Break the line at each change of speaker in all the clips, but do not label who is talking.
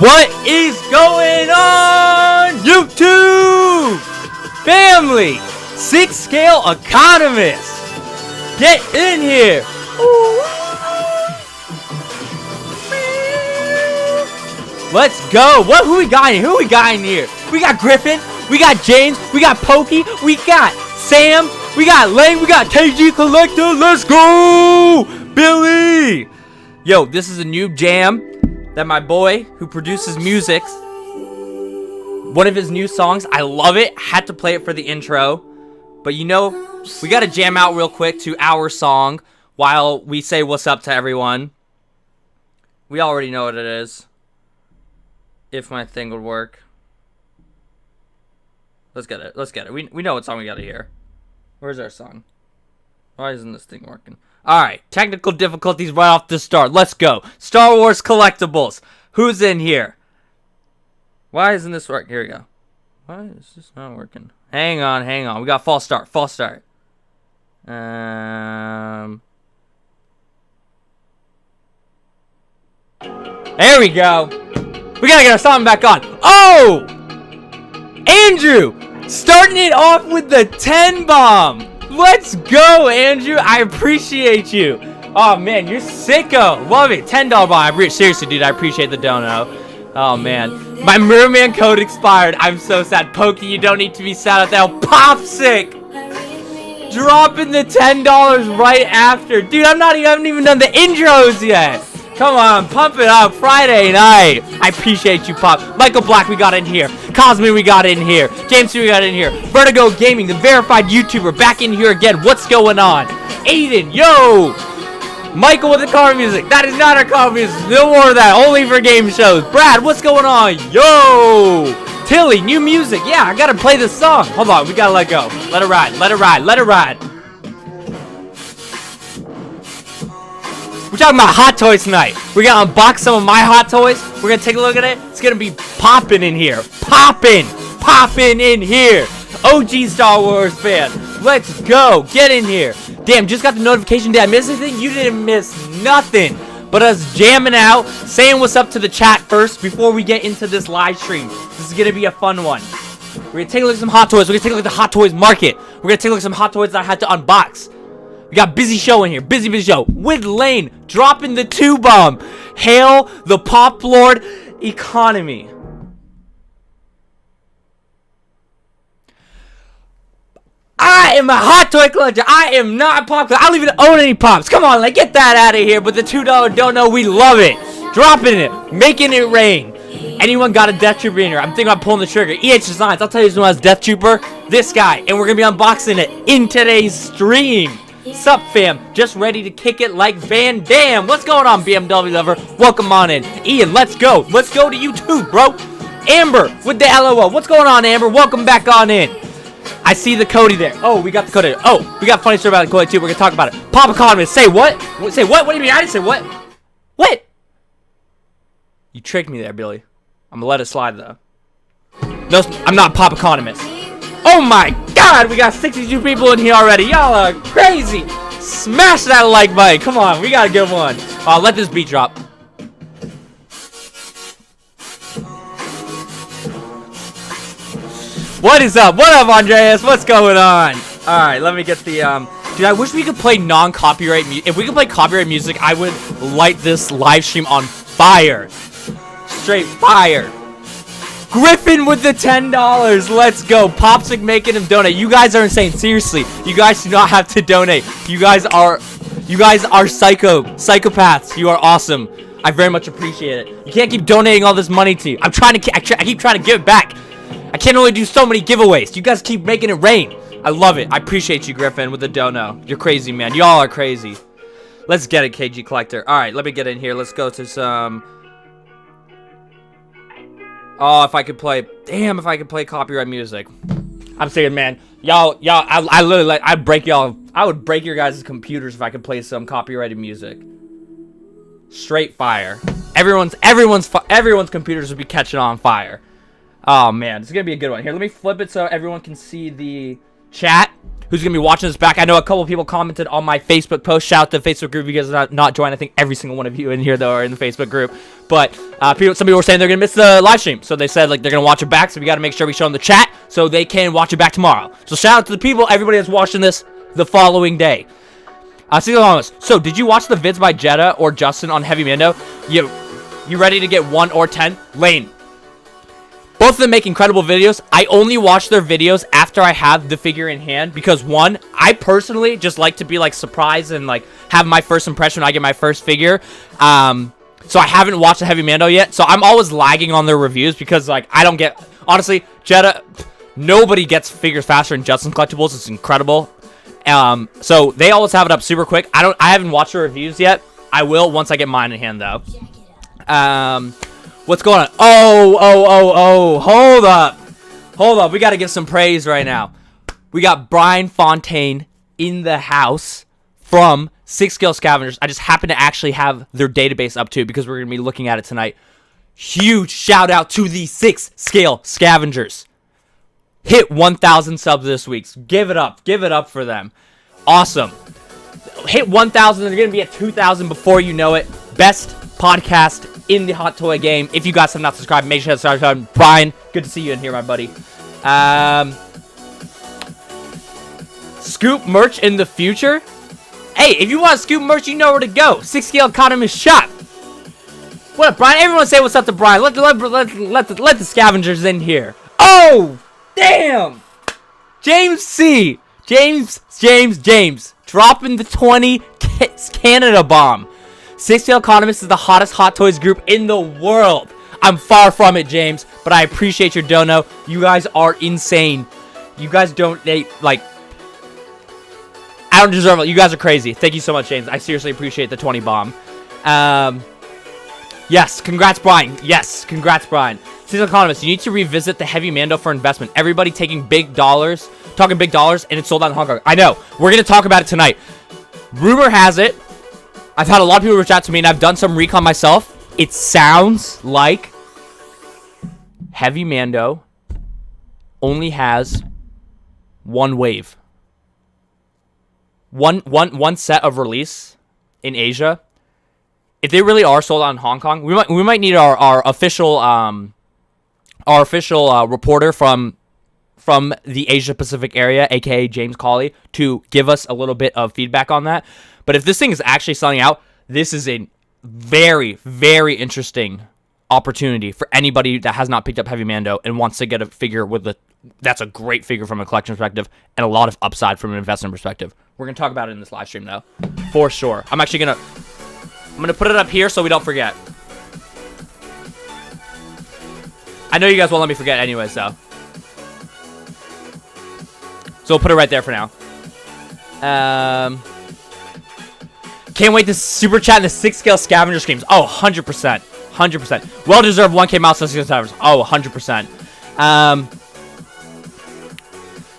What is going on, YouTube family? 6 scale economist, get in here. Let's go. Who we got in? Who we got in here? We got Griffin, we got James, we got Pokey, we got Sam, we got Lane, we got KG Collector. Let's go, Billy. Yo, this is a new jam that my boy who produces music, one of his new songs. I love it. Had to play it for the intro. But you know, we got to jam out real quick to our song while we say what's up to everyone. We already know what it is. If my thing would work. Let's get it. Let's get it. We know what song we got to hear. Where's our song? Why isn't this thing working? Alright, technical difficulties right off the start. Let's go. Star Wars collectibles. Who's in here? Why isn't this working? Here we go. Why is this not working? Hang on, hang on. We got false start. False start. There we go. We gotta get our song back on. Oh! Andrew! Starting it off with the 10 bomb. Let's go, Andrew. I appreciate you. Oh, man, you're sicko. Love it. $10 bomb. Seriously, dude, I appreciate the dono. Oh, man. My merman code expired. I'm so sad. Pokey, you don't need to be sad at that. Pop sick. Dropping the $10 right after. Dude, I haven't even done the intros yet. Come on, pump it up. Friday night. I appreciate you, Pop. Michael Black, we got in here. Cosme, we got in here. James, we got in here. Vertigo Gaming, the verified YouTuber, back in here again. What's going on? Aiden, yo. Michael with the car music. That is not our car music. No more of that. Only for game shows. Brad, what's going on? Yo. Tilly, new music. Yeah, I gotta play this song. Hold on, we gotta let go. Let it ride. Let it ride. Let it ride. We're talking about Hot Toys tonight. We're gonna unbox some of my Hot Toys. We're gonna take a look at it. It's gonna be popping in here. Popping in here. OG Star Wars fan. Let's go. Get in here. Damn, just got the notification. Did I miss anything? You didn't miss nothing. But us jamming out, saying what's up to the chat first before we get into this live stream. This is gonna be a fun one. We're gonna take a look at some Hot Toys. We're gonna take a look at the Hot Toys market. We're gonna take a look at some Hot Toys that I had to unbox. We got busy show in here. Busy show. With Lane dropping the 2 bomb. Hail the Pop Lord economy. I am a Hot Toy collector. I am not a pop collector. I don't even own any pops. Come on, like, get that out of here. But the $2 don't know. We love it. Dropping it. Making it rain. Anyone got a Death Trooper in here? I'm thinking about pulling the trigger. EH Designs. I'll tell you who has Death Trooper. This guy. And we're going to be unboxing it in today's stream. Sup, fam? Just ready to kick it like Van Damme. What's going on, BMW lover? Welcome on in. Ian, let's go. Let's go to you too, bro. Amber with the LOL. What's going on, Amber? Welcome back on in. I see the Cody there. Oh, we got the Cody. Oh, we got a funny story about the Cody too. We're going to talk about it. Pop Economist. Say what? Say what? What do you mean? I didn't say what. What? You tricked me there, Billy. I'm going to let it slide, though. No, I'm not a Pop Economist. Oh my God, we got 62 people in here already. Y'all are crazy. Smash that like button. Come on, we got a good one. Let this beat drop. What is up? What up, Andreas? What's going on? All right, let me get the Dude, I wish we could play non-copyright music. If we could play copyright music, I would light this live stream on fire. Straight fire. Griffin with the $10. Let's go. Popsic making him donate. You guys are insane. Seriously. You guys do not have to donate. You guys are psychopaths. You are awesome. I very much appreciate it. You can't keep donating all this money to you. I keep trying to give it back. I can't only do so many giveaways. You guys keep making it rain. I love it. I appreciate you, Griffin, with the dono. You're crazy, man. Y'all are crazy. Let's get it, KG Collector. All right, let me get in here. Let's go to some... Oh, if I could play... Damn, if I could play copyright music. I'm saying, man. Y'all, I literally, like, I'd break y'all... I would break your guys' computers if I could play some copyrighted music. Straight fire. Everyone's computers would be catching on fire. Oh, man. It's gonna be a good one. Here, let me flip it so everyone can see the chat who's gonna be watching this back. I know a couple people commented on my Facebook post. Shout out to the Facebook group. You guys are not joined. I think every single one of you in here though are in the Facebook group. But some people were saying they're gonna miss the live stream, so they said like they're gonna watch it back. So we got to make sure we show them the chat so they can watch it back tomorrow. So shout out to the people, everybody that's watching this the following day. So did you watch the vids by Jeddah or Justin on Heavy Mando? You ready to get 1 or 10? Lane. Both of them make incredible videos. I only watch their videos after I have the figure in hand because, one, I personally just like to be like surprised and like have my first impression when I get my first figure. So I haven't watched the Heavy Mando yet. So I'm always lagging on their reviews because like I don't get, honestly, Jeddah, nobody gets figures faster than Justin Collectibles. It's incredible. So they always have it up super quick. I haven't watched the reviews yet. I will once I get mine in hand though. What's going on? Oh, hold up. We got to give some praise right now. We got Brian Fontaine in the house from 6 Scale Scavengers. I just happen to actually have their database up too because we're going to be looking at it tonight. Huge shout out to the 6 Scale Scavengers. Hit 1,000 subs this week. So give it up for them. Awesome. Hit 1,000. They're going to be at 2,000 before you know it. Best podcast in the hot toy game. If you guys have not subscribed, make sure to subscribe. Brian, good to see you in here, my buddy. Scoop merch in the future. Hey, if you want Scoop merch, you know where to go. 6 Scale Economist Shop. What up, Brian? Everyone say what's up to Brian. Let the scavengers in here. Oh, damn. James C. James. Dropping the 20 Canada bomb. 6 Scale Economist is the hottest hot toys group in the world. I'm far from it, James, but I appreciate your dono. You guys are insane. You guys don't, like, I don't deserve it. You guys are crazy. Thank you so much, James. I seriously appreciate the 20 bomb. Yes, congrats, Brian. 6 Scale Economist, you need to revisit the Heavy Mando for investment. Everybody talking big dollars, and it's sold out in Hong Kong. I know. We're going to talk about it tonight. Rumor has it, I've had a lot of people reach out to me, and I've done some recon myself. It sounds like Heavy Mando only has one wave. One set of release in Asia. If they really are sold out in Hong Kong, we might need our official reporter from the Asia Pacific area, aka James Cawley, to give us a little bit of feedback on that. But if this thing is actually selling out, this is a very, very interesting opportunity for anybody that has not picked up Heavy Mando and wants to get a figure that's a great figure from a collection perspective and a lot of upside from an investment perspective. We're going to talk about it in this live stream though, for sure. I'm going to put it up here so we don't forget. I know you guys won't let me forget anyways though. So we'll put it right there for now. Can't wait to super chat in the 6 Scale Scavenger Schemes. Oh, 100%. Well-deserved 1K milestone 6 Scale. Oh, 100%.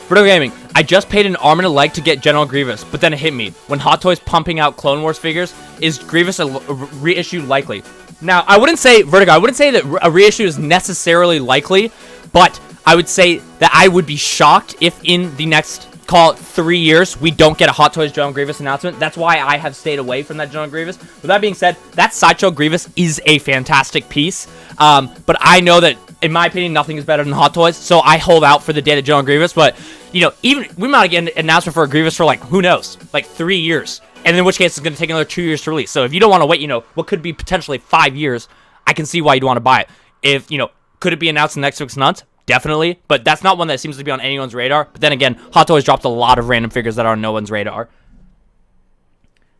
Vertigo Gaming. I just paid an arm and a leg to get General Grievous, but then it hit me. When Hot Toys pumping out Clone Wars figures, is Grievous a reissue likely? Now, I wouldn't say, Vertigo, I wouldn't say that a reissue is necessarily likely, but I would say that I would be shocked if in the next, call it 3 years, we don't get a Hot Toys General Grievous announcement. That's why I have stayed away from that General Grievous. With that being said, that Sideshow Grievous is a fantastic piece. But I know that, in my opinion, nothing is better than Hot Toys, so I hold out for the day of General Grievous. But, you know, even we might get an announcement for a Grievous for, like, who knows, like 3 years. And in which case, it's going to take another 2 years to release. So if you don't want to wait, you know, what could be potentially 5 years, I can see why you'd want to buy it. If, you know, could it be announced in the next 6 months? Definitely, but that's not one that seems to be on anyone's radar. But then again, Hot Toys dropped a lot of random figures that are on no one's radar.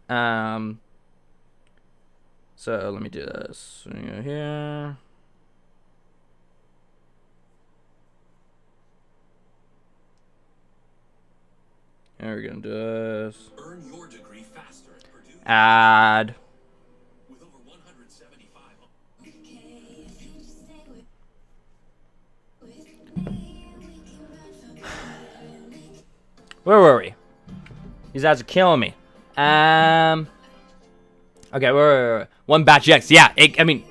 So let me do this here. And we're gonna do this. Earn your degree faster at Purdue. Add. With over 175. Where were we? These ads are killing me. Okay, where? One batch X. Yeah, I mean,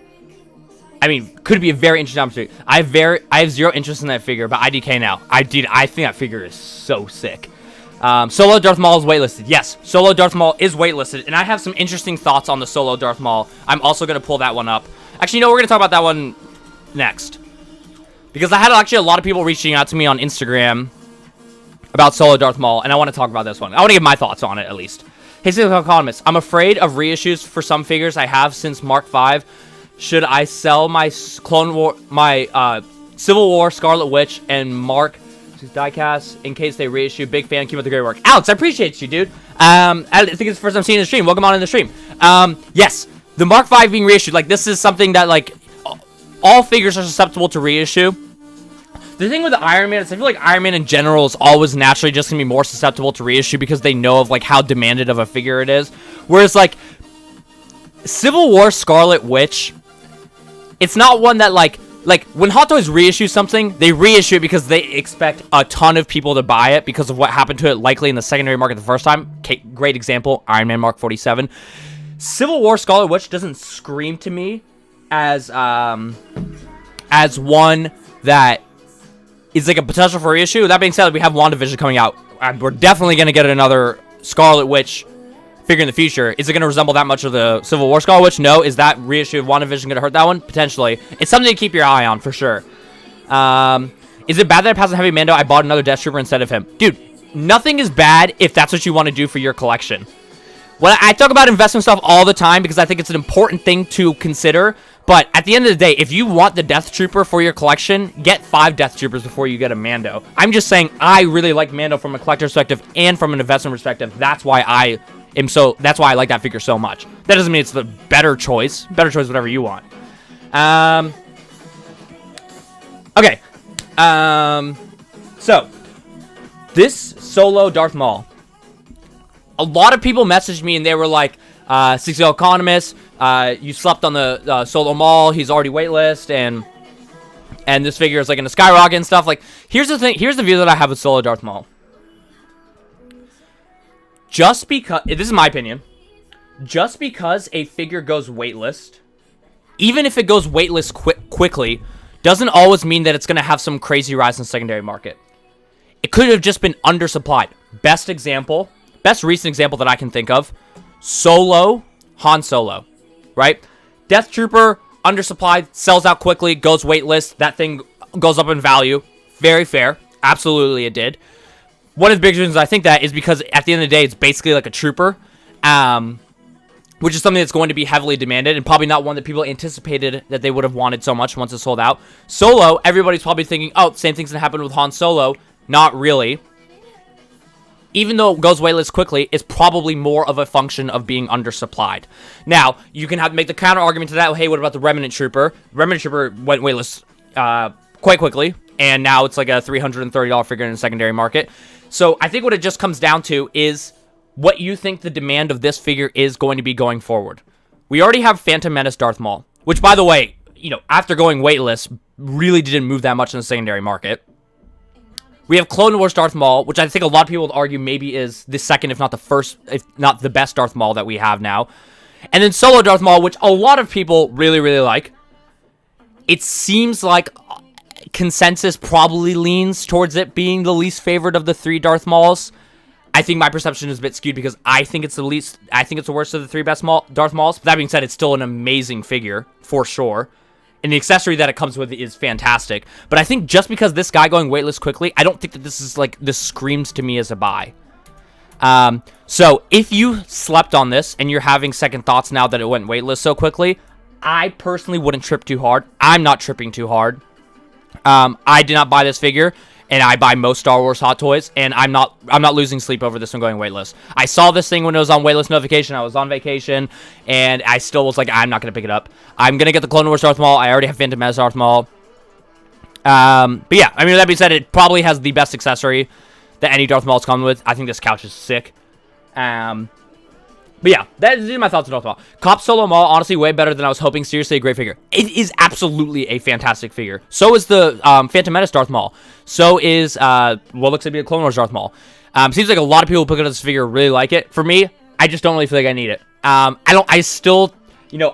I mean, could be a very interesting opportunity. I have zero interest in that figure, but IDK now. I think that figure is so sick. Solo Darth Maul is waitlisted. Yes, Solo Darth Maul is waitlisted, and I have some interesting thoughts on the Solo Darth Maul. I'm also going to pull that one up. Actually, we're going to talk about that one next. Because I had actually a lot of people reaching out to me on Instagram about Solo Darth Maul, and I want to talk about this one. I want to give my thoughts on it, at least. Hey, Cyclical Economist, I'm afraid of reissues for some figures I have since Mark V. Should I sell my Civil War Scarlet Witch and Mark diecast in case they reissue? Big fan, keep up the great work. Alex, I appreciate you, dude. I think it's the first time seeing the stream. Welcome on in the stream. Yes, the Mark V being reissued, like, this is something that, like, all figures are susceptible to reissue. The thing with the Iron Man is I feel like Iron Man in general is always naturally just gonna be more susceptible to reissue because they know of, like, how demanded of a figure it is. Whereas, like, Civil War Scarlet Witch, it's not one that, like when Hot Toys reissue something, they reissue it because they expect a ton of people to buy it because of what happened to it likely in the secondary market the first time. Okay, great example, Iron Man Mark 47. Civil War Scarlet Witch doesn't scream to me as one that is like a potential for reissue. That being said, we have WandaVision coming out. We're definitely going to get another Scarlet Witch figure in the future. Is it going to resemble that much of the Civil War Scarlet Witch? No. Is that reissue of WandaVision going to hurt that one? Potentially. It's something to keep your eye on, for sure. Is it bad that I passed on Heavy Mando? I bought another Death Trooper instead of him. Dude, nothing is bad if that's what you want to do for your collection. Well, I talk about investment stuff all the time because I think it's an important thing to consider. But at the end of the day, if you want the Death Trooper for your collection, get 5 Death Troopers before you get a Mando. I'm just saying I really like Mando from a collector perspective and from an investment perspective. That's why I like that figure so much. That doesn't mean it's the better choice. Better choice, whatever you want. Okay. So, this Solo Darth Maul. A lot of people messaged me and they were like, 60 Economist, you slept on the Solo Maul. He's already waitlist, and this figure is like in a skyrocket and stuff. Like, here's the thing. Here's the view that I have with Solo Darth Maul. Just because, this is my opinion, just because a figure goes waitlist, even if it goes waitlist quickly, doesn't always mean that it's going to have some crazy rise in the secondary market. It could have just been undersupplied. Best recent example that I can think of, Solo, Han Solo, right? Death Trooper, undersupplied, sells out quickly, goes waitlist, that thing goes up in value. Very fair. Absolutely it did. One of the big reasons I think that is because at the end of the day, it's basically like a trooper, which is something that's going to be heavily demanded and probably not one that people anticipated that they would have wanted so much once it sold out. Solo, everybody's probably thinking, oh, same thing's going to happen with Han Solo. Not really. Even though it goes waitlist quickly, it's probably more of a function of being undersupplied. Now, you can make the counter argument to that. Hey, what about the Remnant Trooper? Remnant Trooper went waitlist quite quickly, and now it's like a $330 figure in the secondary market. So I think what it just comes down to is what you think the demand of this figure is going to be going forward. We already have Phantom Menace Darth Maul, which, by the way, after going waitlist, really didn't move that much in the secondary market. We have Clone Wars Darth Maul, which I think a lot of people would argue maybe is the second, if not the first, if not the best Darth Maul that we have now. And then Solo Darth Maul, which a lot of people really, really like. It seems like consensus probably leans towards it being the least favorite of the 3 Darth Mauls. I think my perception is a bit skewed because I think it's the worst of the 3 best Darth Mauls. But that being said, it's still an amazing figure, for sure. And the accessory that it comes with is fantastic. But I think just because this guy going waitlist quickly, I don't think that this screams to me as a buy. So if you slept on this and you're having second thoughts now that it went waitlist so quickly, I personally wouldn't trip too hard. I'm not tripping too hard. I did not buy this figure, and I buy most Star Wars Hot Toys, and I'm not losing sleep over this one going waitlist. I saw this thing when it was on waitlist notification. I was on vacation, and I still was like, I'm not going to pick it up. I'm going to get the Clone Wars Darth Maul. I already have Phantom Menace Darth Maul. But yeah, I mean, that being said, it probably has the best accessory that any Darth Maul's come with. I think this couch is sick. But yeah, these are my thoughts on Darth Maul. Cop Solo Maul, honestly, way better than I was hoping. Seriously, a great figure. It is absolutely a fantastic figure. So is the Phantom Menace Darth Maul. So is what looks to be a Clone Wars Darth Maul. Seems like a lot of people who pick up this figure really like it. For me, I just don't really feel like I need it. I still,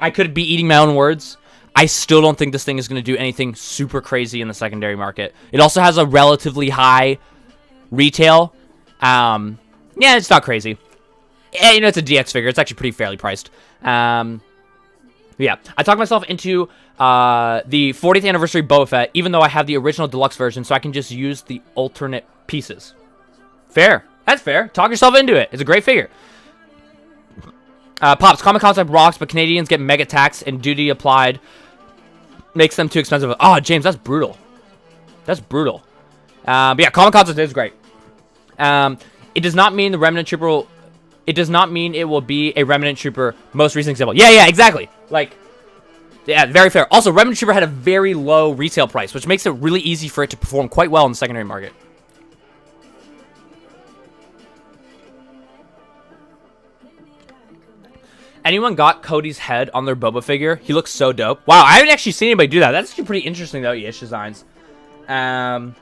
I could be eating my own words. I still don't think this thing is going to do anything super crazy in the secondary market. It also has a relatively high retail. Yeah, it's not crazy. Yeah, you know, it's a DX figure. It's actually pretty fairly priced. Yeah, I talked myself into the 40th anniversary Boba Fett, even though I have the original deluxe version, so I can just use the alternate pieces. Fair. That's fair. Talk yourself into it. It's a great figure. Pops, common concept rocks, but Canadians get mega tax and duty applied. Makes them too expensive. Oh, James, that's brutal. That's brutal. But yeah, common concept is great. It does not mean the Remnant Trooper will... It does not mean it will be a Remnant Trooper most recent example. Yeah, exactly. Like, yeah, very fair. Also, Remnant Trooper had a very low retail price, which makes it really easy for it to perform quite well in the secondary market. Anyone got Cody's head on their Boba figure? He looks so dope. Wow, I haven't actually seen anybody do that. That's actually pretty interesting, though, Ish Designs. I'm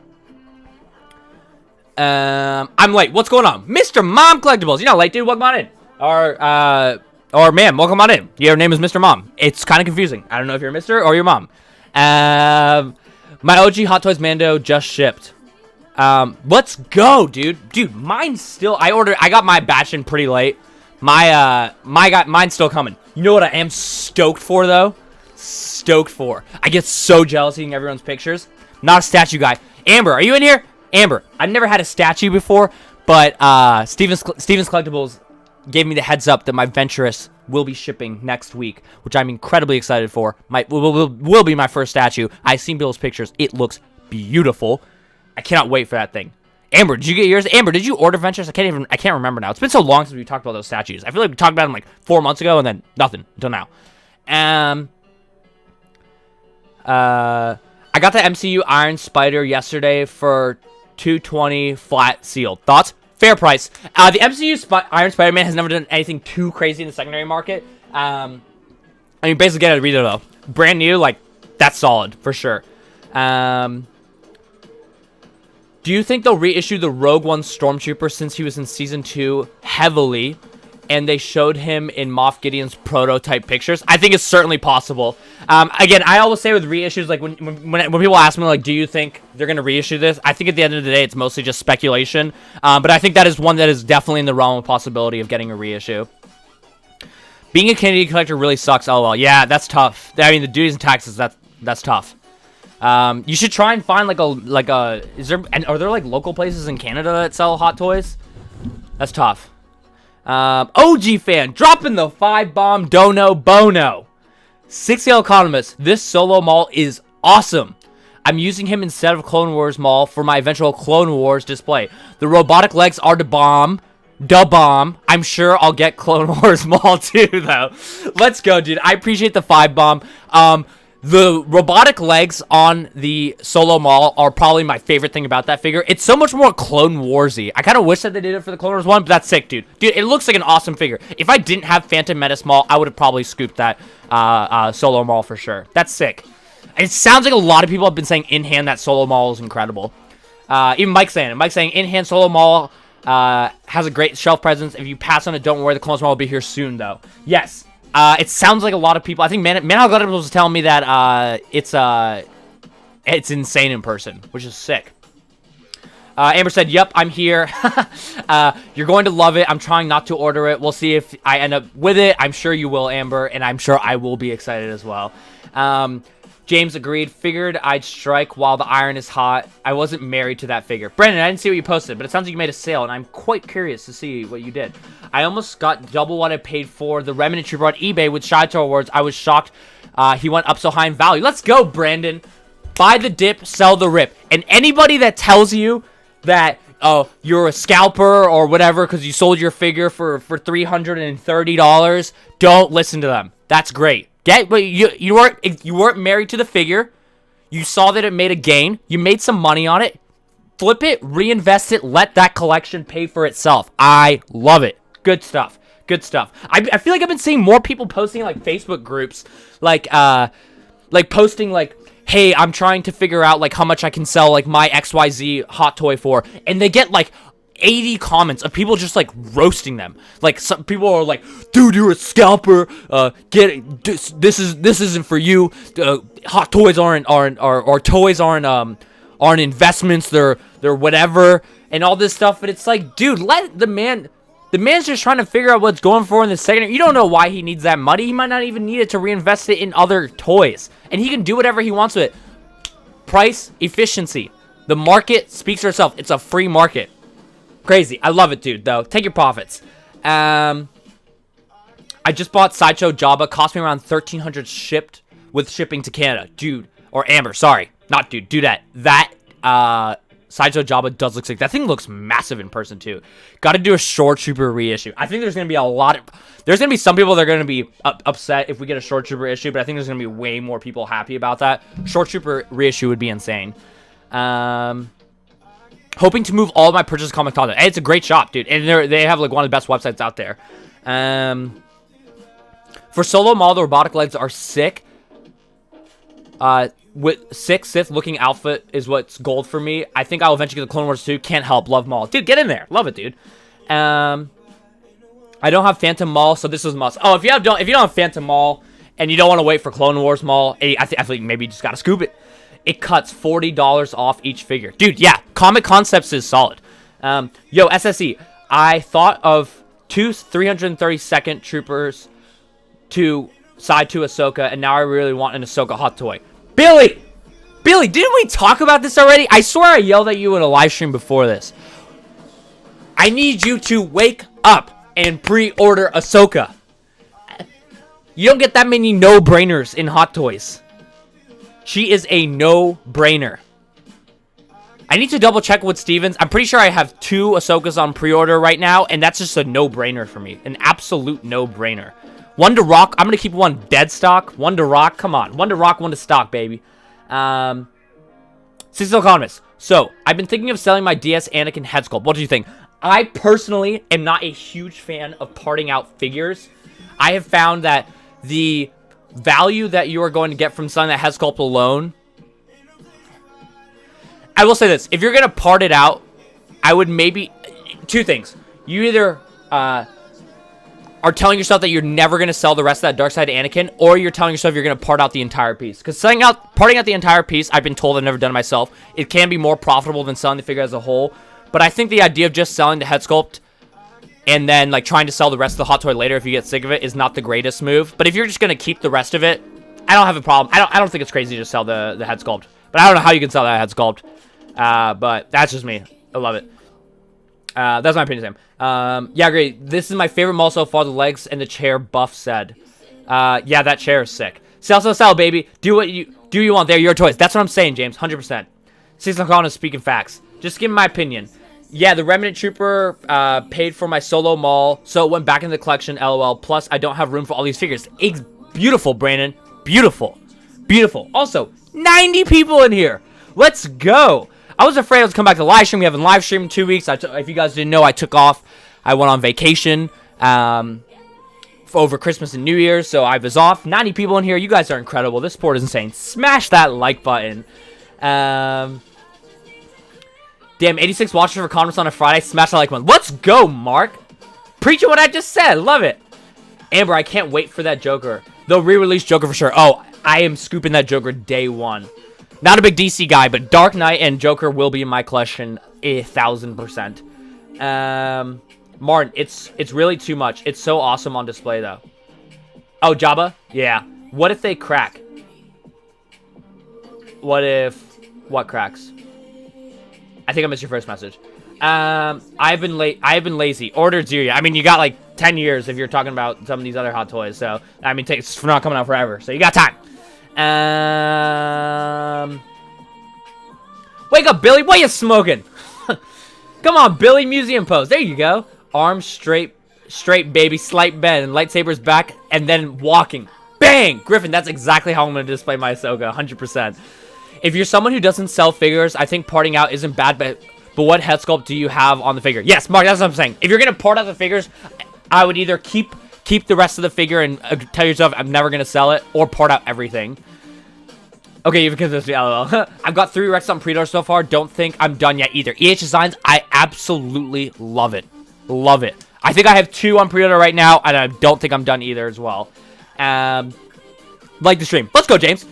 late. What's going on? Mr. Mom Collectibles. You're not late, dude. Welcome on in. Or ma'am, welcome on in. Your name is Mr. Mom. It's kind of confusing. I don't know if you're Mr. or your mom. My OG Hot Toys Mando just shipped. Let's go, dude. Dude, mine's still... I got my batch in pretty late. Mine's still coming. You know what I am stoked for, though? Stoked for. I get so jealous seeing everyone's pictures. Not a statue guy. Amber, are you in here? Amber, I've never had a statue before, but Steven's Collectibles gave me the heads up that my Venturous will be shipping next week, which I'm incredibly excited for. Will be my first statue. I've seen Bill's pictures. It looks beautiful. I cannot wait for that thing. Amber, did you get yours? Amber, did you order Venturous? I can't remember now. It's been so long since we talked about those statues. I feel like we talked about them like 4 months ago and then nothing until now. I got the MCU Iron Spider yesterday for $220 flat sealed. Thoughts? Fair price. The MCU Iron Spider-Man has never done anything too crazy in the secondary market. I mean, basically get it, read it though. Brand new, like, that's solid for sure. Do you think they'll reissue the Rogue One Stormtrooper since he was in Season 2 heavily, and they showed him in Moff Gideon's prototype pictures? I think it's certainly possible. Again, I always say with reissues, like when people ask me, like, do you think they're going to reissue this? I think at the end of the day, it's mostly just speculation. But I think that is one that is definitely in the realm of possibility of getting a reissue. Being a Canadian collector really sucks. Oh, well, yeah, that's tough. I mean, the duties and taxes, that's tough. You should try and find are there like local places in Canada that sell hot toys? That's tough. OG fan, dropping the 5-bomb Dono Bono. 6L Economist, this Solo Maul is awesome. I'm using him instead of Clone Wars Maul for my eventual Clone Wars display. The robotic legs are the bomb. I'm sure I'll get Clone Wars Maul too, though. Let's go, dude. I appreciate the 5-bomb. The robotic legs on the Solo Maul are probably my favorite thing about that figure. It's so much more Clone Wars-y. I kind of wish that they did it for the Clone Wars one, but that's sick, dude. Dude, it looks like an awesome figure. If I didn't have Phantom Menace Maul, I would have probably scooped that Solo Maul for sure. That's sick. It sounds like a lot of people have been saying in-hand that Solo Maul is incredible. Even Mike's saying it. Mike's saying in-hand Solo Maul has a great shelf presence. If you pass on it, don't worry. The Clone Wars Maul will be here soon, though. Yes. It sounds like a lot of people. I think Man Collectibles was telling me that it's insane in person, which is sick. Amber said, "Yep, I'm here. You're going to love it. I'm trying not to order it. We'll see if I end up with it. I'm sure you will, Amber, and I'm sure I will be excited as well." James agreed. Figured I'd strike while the iron is hot. I wasn't married to that figure. Brandon, I didn't see what you posted, but it sounds like you made a sale, and I'm quite curious to see what you did. I almost got double what I paid for the Remnant Trooper on eBay with Sideshow Awards. I was shocked he went up so high in value. Let's go, Brandon. Buy the dip, sell the rip. And anybody that tells you that you're a scalper or whatever because you sold your figure for $330, don't listen to them. That's great. You weren't married to the figure. You saw that it made a gain. You made some money on it. Flip it, reinvest it, let that collection pay for itself. I love it. Good stuff. Good stuff. I feel like I've been seeing more people posting like Facebook groups, like posting like, hey, I'm trying to figure out like how much I can sell like my XYZ hot toy for, and they get like 80 comments of people just like roasting them. Like some people are like, dude, you're a scalper. This isn't for you. Hot toys aren't investments. They're whatever and all this stuff. But it's like, dude, let the man's just trying to figure out what's going for in the second. You don't know why he needs that money. He might not even need it to reinvest it in other toys, and he can do whatever he wants with it. Price, efficiency. The market speaks for itself. It's a free market. Crazy. I love it, dude, though. Take your profits. I just bought Sideshow Jabba. Cost me around $1,300 shipped with shipping to Canada. Dude. Or Amber. Sorry. Not dude. Do that. Sideshow Jabba does look sick. That thing looks massive in person, too. Got to do a Shore Trooper reissue. I think there's going to be a lot of... There's going to be some people that are going to be upset if we get a Shore Trooper issue, but I think there's going to be way more people happy about that. Shore Trooper reissue would be insane. Hoping to move all of my purchase comic content. Hey, it's a great shop, dude. And they have like one of the best websites out there. For Solo Maul, the robotic legs are sick. With sick Sith looking outfit is what's gold for me. I think I'll eventually get the Clone Wars 2. Can't help. Love Maul. Dude, get in there. Love it, dude. I don't have Phantom Maul, so this is must. Oh, if you don't have Phantom Maul and you don't want to wait for Clone Wars Maul, I think maybe you just gotta scoop it. It cuts $40 off each figure. Dude, yeah. Comic Concepts is solid. Yo, SSE. I thought of 2 332nd Troopers to side to Ahsoka, and now I really want an Ahsoka hot toy. Billy, didn't we talk about this already? I swear I yelled at you in a live stream before this. I need you to wake up and pre-order Ahsoka. You don't get that many no-brainers in Hot Toys. She is a no-brainer. I need to double check with Stevens. I'm pretty sure I have 2 Ahsokas on pre-order right now, and that's just a no-brainer for me. An absolute no-brainer. 1 to rock. I'm going to keep 1 dead stock. 1 to rock. Come on. 1 to rock, 1 to stock, baby. Cecil Economist. So, I've been thinking of selling my DS Anakin head sculpt. What do you think? I personally am not a huge fan of parting out figures. I have found that the value that you are going to get from selling that head sculpt alone... I will say this. If you're going to part it out, I would maybe... 2 things. You either are telling yourself that you're never going to sell the rest of that Dark Side Anakin, or you're telling yourself you're going to part out the entire piece. Because parting out the entire piece, I've been told, I've never done it myself, it can be more profitable than selling the figure as a whole. But I think the idea of just selling the head sculpt and then like trying to sell the rest of the hot toy later if you get sick of it is not the greatest move. But if you're just going to keep the rest of it, I don't have a problem. I don't think it's crazy to sell the head sculpt. But I don't know how you can sell that head sculpt. But that's just me. I love it. That's my opinion, Sam. Yeah, great. This is my favorite Maul so far. The legs and the chair, Buff said. Yeah, that chair is sick. Sell, baby. Do what you want. They're your toys. That's what I'm saying, James. 100%. Cecil Khan is speaking facts. Just give me my opinion. Yeah, the Remnant Trooper paid for my Solo Maul, so it went back into the collection, LOL. Plus, I don't have room for all these figures. It's beautiful, Brandon. Beautiful. Beautiful. Also, 90 people in here. Let's go. I was afraid I was coming back to live stream. We haven't live streamed in 2 weeks. If you guys didn't know, I took off. I went on vacation over Christmas and New Year's, so I was off. 90 people in here. You guys are incredible. This sport is insane. Smash that like button. Damn, 86 watchers for Congress on a Friday. Smash that like button. Let's go, Mark. Preaching what I just said. Love it. Amber, I can't wait for that Joker. They'll re-release Joker for sure. Oh, I am scooping that Joker day one. Not a big DC guy, but Dark Knight and Joker will be in my collection 1,000%. Martin, it's really too much. It's so awesome on display, though. Oh, Jabba? Yeah. What if they crack? What cracks? I think I missed your first message. I've been lazy. Ordered 0. I mean, you got like 10 years if you're talking about some of these other hot toys. So, I mean, it's not coming out forever. So, you got time. Wake up, Billy. What are you smoking? Come on, Billy. Museum pose. There you go. Arms straight, baby. Slight bend. And lightsaber's back. And then walking. Bang! Griffin, that's exactly how I'm going to display my Ahsoka. 100%. If you're someone who doesn't sell figures, I think parting out isn't bad, but what head sculpt do you have on the figure? Yes, Mark, that's what I'm saying. If you're going to part out the figures, I would either keep the rest of the figure and tell yourself I'm never going to sell it, or part out everything. Okay, you've convinced me, LOL. I've got 3 Rex on pre-order so far. Don't think I'm done yet either. EH Designs, I absolutely love it. Love it. I think I have 2 on pre-order right now, and I don't think I'm done either as well. Like the stream. Let's go, James.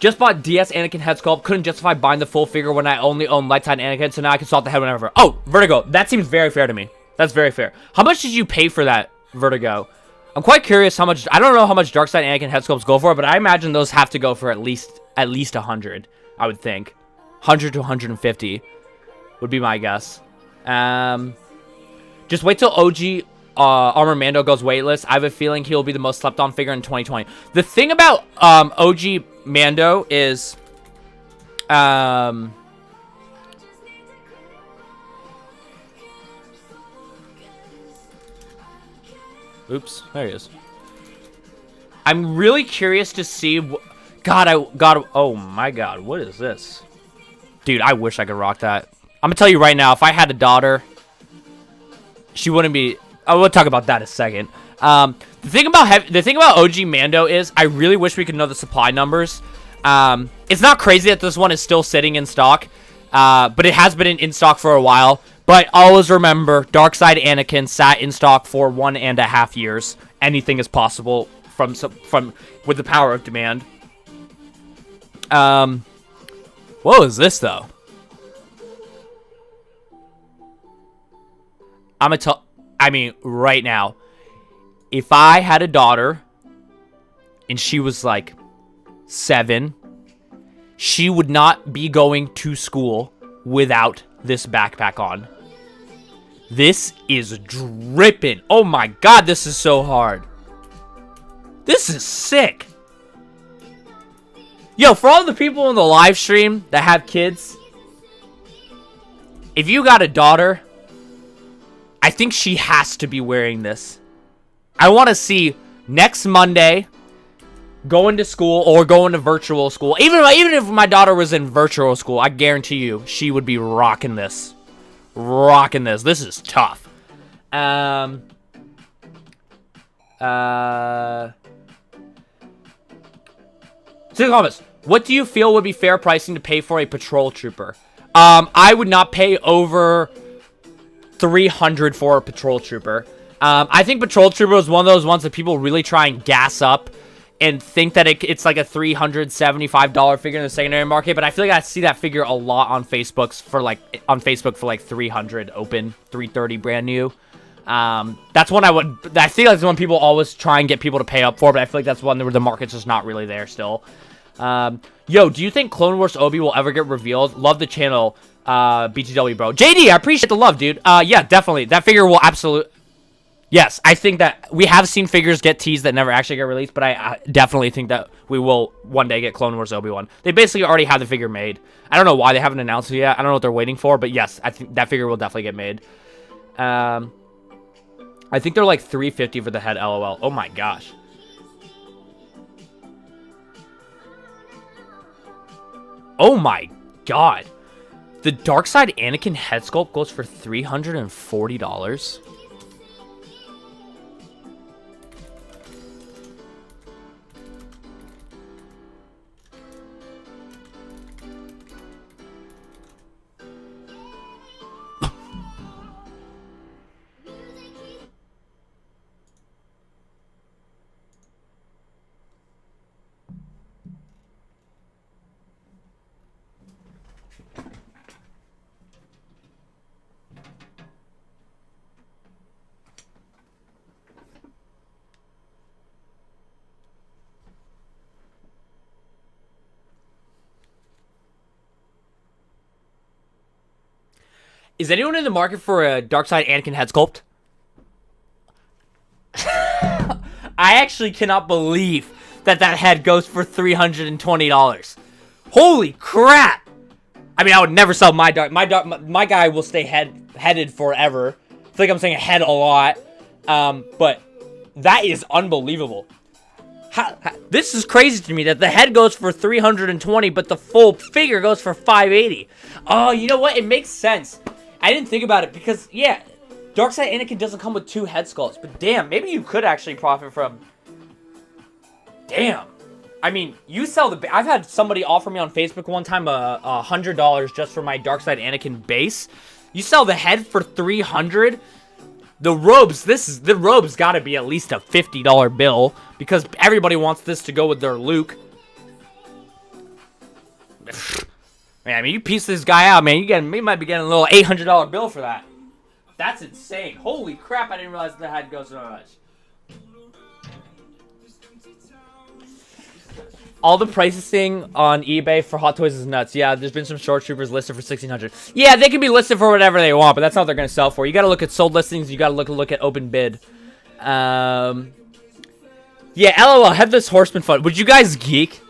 Just bought DS Anakin head sculpt. Couldn't justify buying the full figure when I only own light side Anakin, so now I can swap the head whenever. Oh, Vertigo. That seems very fair to me. That's very fair. How much did you pay for that, Vertigo? I'm quite curious how much. I don't know how much dark side Anakin head sculpts go for, but I imagine those have to go for at least 100. I would think 100 to 150 would be my guess. Just wait till OG Armor Mando goes weightless. I have a feeling he'll be the most slept on figure in 2020. The thing about OG Mando is oops, there he is. I'm really curious to see oh my god, what is this? Dude, I wish I could rock that. I'm gonna tell you right now, if I had a daughter, she wouldn't be. I will talk about that in a second. The thing about OG Mando is I really wish we could know the supply numbers. It's not crazy that this one is still sitting in stock, but it has been in stock for a while. But always remember, Dark Side Anakin sat in stock for 1.5 years. Anything is possible from with the power of demand. What was this though? I mean, right now, if I had a daughter and she was like 7, she would not be going to school without this backpack on. This is dripping. Oh my god, this is so hard. This is sick. Yo, for all the people in the live stream that have kids, if you got a daughter, I think she has to be wearing this. I want to see next Monday going to school or going to virtual school. Even if my daughter was in virtual school, I guarantee you she would be rocking this. Rocking this. This is tough. So comments. What do you feel would be fair pricing to pay for a patrol trooper? I would not pay over 300 for a patrol trooper. I think patrol trooper is one of those ones that people really try and gas up and think that it's like a $375 figure in the secondary market, but I feel like I see that figure a lot on Facebook for like 300 open, 330 brand new. That's one I think that's one people always try and get people to pay up for, but I feel like that's one where the market's just not really there still. Yo, do you think Clone Wars Obi will ever get revealed? Love the channel, BTW bro. JD, I appreciate the love, dude. Yeah, definitely. That figure will absolutely... Yes, I think that we have seen figures get teased that never actually get released, but I definitely think that we will one day get Clone Wars Obi-Wan. They basically already have the figure made. I don't know why they haven't announced it yet. I don't know what they're waiting for, but yes, I think that figure will definitely get made. I think they're like $350 for the head, LOL. Oh my gosh. Oh my god. The Dark Side Anakin head sculpt goes for $340. Is anyone in the market for a Dark Side Anakin head sculpt? I actually cannot believe that head goes for $320. Holy crap! I mean, I would never sell my guy will stay headed forever. I feel like I'm saying head a lot, but that is unbelievable. This is crazy to me that the head goes for $320, but the full figure goes for $580. Oh, you know what? It makes sense. I didn't think about it because, yeah, Dark Side Anakin doesn't come with 2 head sculpts. But damn, maybe you could actually profit from... Damn. I mean, you sell the... I've had somebody offer me on Facebook one time $100 just for my Darkside Anakin base. You sell the head for $300. The robes, the robes got to be at least a $50 bill because everybody wants this to go with their Luke. Man, I mean, you piece this guy out, man. You might be getting a little $800 bill for that. That's insane. Holy crap! I didn't realize the head goes so much. All the pricing on eBay for Hot Toys is nuts. Yeah, there's been some short troopers listed for $1,600. Yeah, they can be listed for whatever they want, but that's not what they're going to sell for. You got to look at sold listings. You got to look at open bid. Yeah, LOL, Headless Horseman fun. Would you guys geek?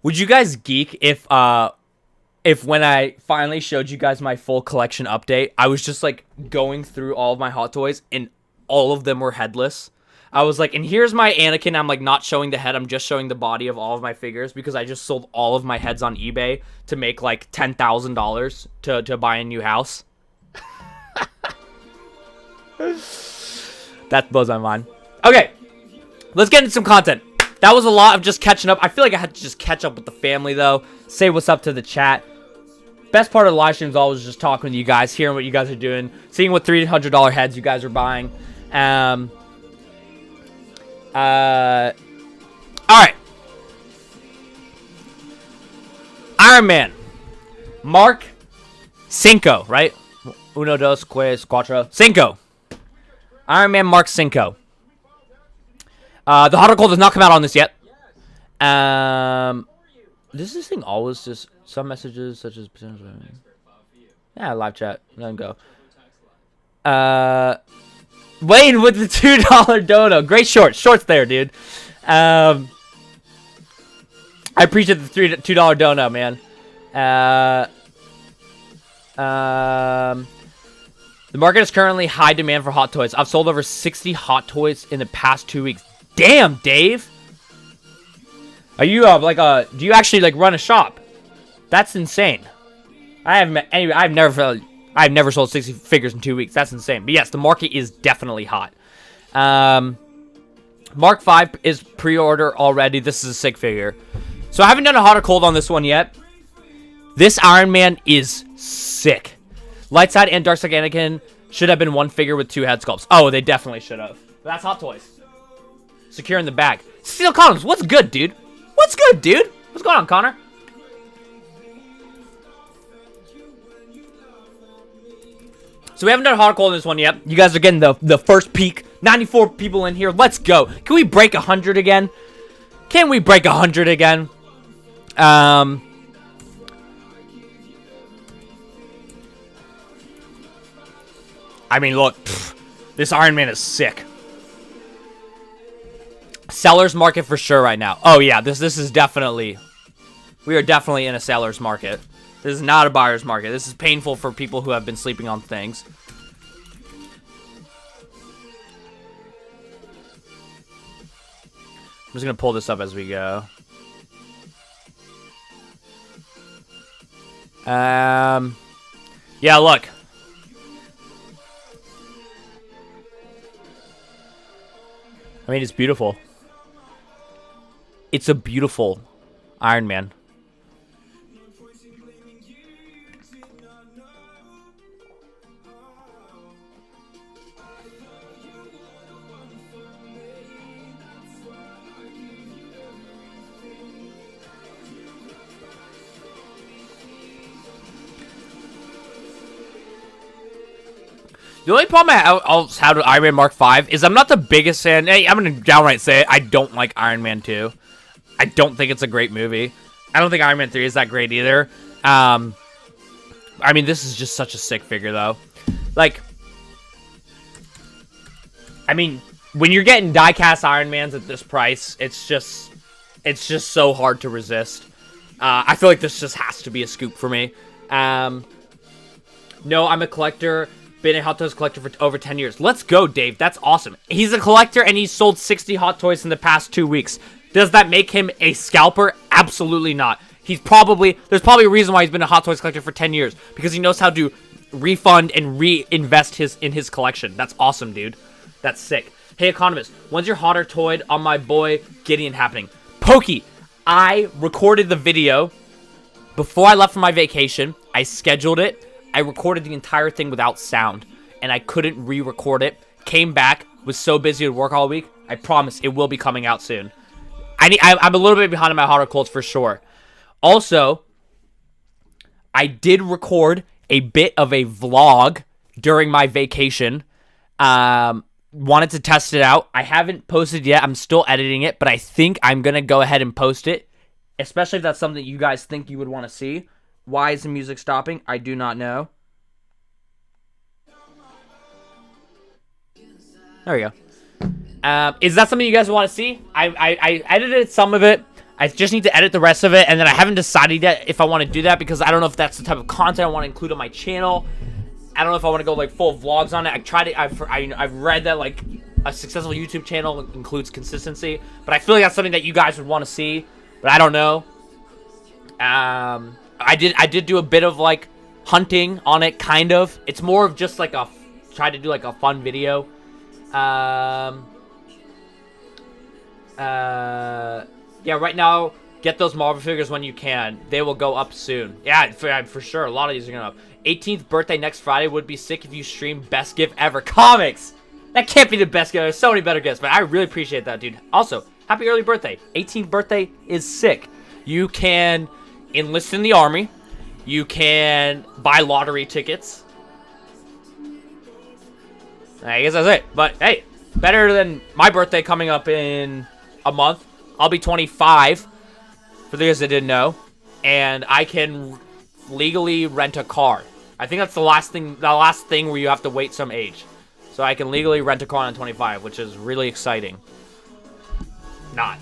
Would you guys geek if when I finally showed you guys my full collection update, I was just like going through all of my Hot Toys and all of them were headless? I was like, and here's my Anakin. I'm like not showing the head. I'm just showing the body of all of my figures because I just sold all of my heads on eBay to make like $10,000 to buy a new house. That blows my mind. Okay, let's get into some content. That was a lot of just catching up. I feel like I had to just catch up with the family though. Say what's up to the chat. Best part of the live stream is always just talking with you guys, hearing what you guys are doing, seeing what $300 heads you guys are buying. Alright. Iron Man. Mark Cinco, right? Uno, dos, tres, cuatro. Cinco. Iron Man Mark Cinco. The hot or cold does not come out on this yet. Does this thing always just some messages such as potential? Yeah, live chat. Let him go. Wayne with the $2 dono. Great shorts there, dude. I appreciate the $2 dono, man. The market is currently high demand for Hot Toys. I've sold over 60 Hot Toys in the past 2 weeks. Damn, Dave. Are you do you actually like run a shop? That's insane. I've never sold 60 figures in 2 weeks. That's insane. But yes, the market is definitely hot. Mark 5 is pre-order already. This is a sick figure. So I haven't done a hot or cold on this one yet. This Iron Man is sick. Light Side and Dark Side Anakin should have been one figure with 2 head sculpts. Oh, they definitely should have. But that's Hot Toys. Secure in the bag. Steel Columns, what's good, dude? What's good, dude? What's going on, Connor? So we haven't done a hot or cold in this one yet. You guys are getting the first peek. 94 people in here. Let's go. Can we break 100 again? Can we break 100 again? I mean, look. This Iron Man is sick. Seller's market for sure right now. Oh, yeah. This is definitely... We are definitely in a seller's market. This is not a buyer's market. This is painful for people who have been sleeping on things. I'm just going to pull this up as we go. Yeah, look. I mean, it's beautiful. It's a beautiful Iron Man. The only problem I'll have with Iron Man Mark 5 is I'm not the biggest fan. Hey, I'm going to downright say it. I don't like Iron Man 2. I don't think it's a great movie. I don't think Iron Man 3 is that great either. I mean, this is just such a sick figure, though. Like, I mean, when you're getting die-cast Iron Mans at this price, it's just so hard to resist. I feel like this just has to be a scoop for me. No, I'm a collector. Been a Hot Toys collector for over 10 years. Let's go, Dave. That's awesome. He's a collector, and he's sold 60 Hot Toys in the past 2 weeks. Does that make him a scalper? Absolutely not. There's probably a reason why he's been a Hot Toys collector for 10 years. Because he knows how to refund and reinvest in his collection. That's awesome, dude. That's sick. Hey, Economist. When's your hotter toy on my boy Gideon happening? Pokey, I recorded the video before I left for my vacation. I scheduled it. I recorded the entire thing without sound, and I couldn't re-record it. Came back, was so busy at work all week. I promise it will be coming out soon. I'm a little bit behind on my hotter colds for sure. Also, I did record a bit of a vlog during my vacation. Wanted to test it out. I haven't posted yet. I'm still editing it, but I think I'm going to go ahead and post it, especially if that's something you guys think you would want to see. Why is the music stopping? I do not know. There we go. Is that something you guys want to see? I edited some of it. I just need to edit the rest of it, and then I haven't decided yet if I want to do that because I don't know if that's the type of content I want to include on my channel. I don't know if I want to go like full vlogs on it. I've read that like a successful YouTube channel includes consistency, but I feel like that's something that you guys would want to see, but I don't know. I did do a bit of like hunting on it, kind of. It's more of just like try to do like a fun video. Yeah, right now, get those Marvel figures when you can. They will go up soon. Yeah, for sure. A lot of these are going up. 18th birthday next Friday would be sick if you stream best gift ever. Comics! That can't be the best gift. There's so many better gifts, but I really appreciate that, dude. Also, happy early birthday. 18th birthday is sick. You can enlist in the army. You can buy lottery tickets. I guess that's it. But, hey, better than my birthday coming up in a month. I'll be 25, for those that didn't know, and I can legally rent a car. I think that's the last thing where you have to wait some age. So I can legally rent a car on 25, which is really exciting. Not.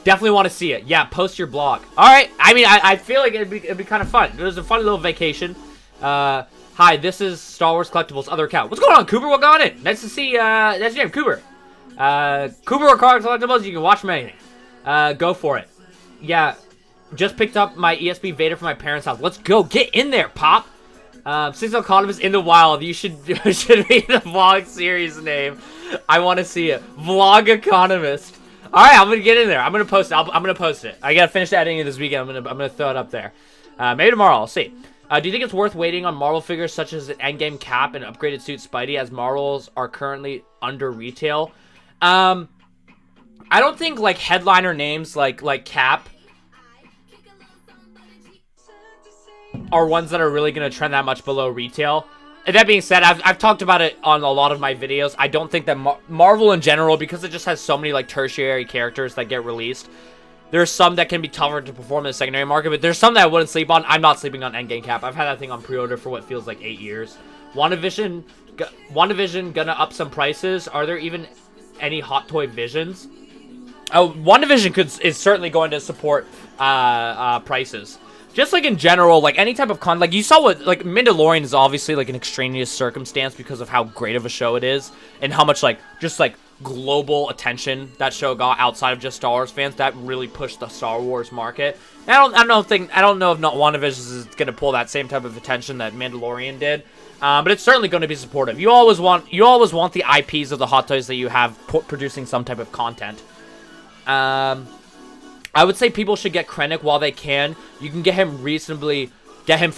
Definitely want to see it. Yeah, post your blog. All right. I mean, I feel like it'd be kind of fun. It was a fun little vacation. Hi, this is Star Wars Collectibles other account. What's going on, Cooper? Welcome on in. Nice to see, that's your name, Cooper. Cooper or Car Collectibles, you can watch me anything. Go for it. Yeah, just picked up my ESP Vader from my parents' house. Let's go. Get in there, Pop. Six Economist in the Wild. You should be the vlog series name. I want to see it. Vlog Economist. All right, I'm gonna get in there. I'm gonna post it. I'm gonna post it. I gotta finish editing it this weekend. I'm gonna throw it up there. Maybe tomorrow. I'll see. Do you think it's worth waiting on Marvel figures such as an Endgame Cap and upgraded suit Spidey, as Marvels are currently under retail? I don't think like headliner names like Cap are ones that are really going to trend that much below retail. And that being said, I've talked about it on a lot of my videos. I don't think that Marvel in general, because it just has so many like tertiary characters that get released, there's some that can be tougher to perform in the secondary market, but there's some that I wouldn't sleep on. I'm not sleeping on Endgame Cap. I've had that thing on pre-order for what feels like 8 years. WandaVision gonna up some prices. Are there even any Hot Toy Visions? Oh, WandaVision is certainly going to support prices. Just like in general, like any type of like you saw what, like Mandalorian is obviously like an extraneous circumstance because of how great of a show it is and how much like, just like global attention that show got outside of just Star Wars fans. That really pushed the Star Wars market. And I don't know if not WandaVision is going to pull that same type of attention that Mandalorian did. But it's certainly going to be supportive. You always want the IPs of the Hot Toys that you have producing some type of content. I would say people should get Krennic while they can. You can get him for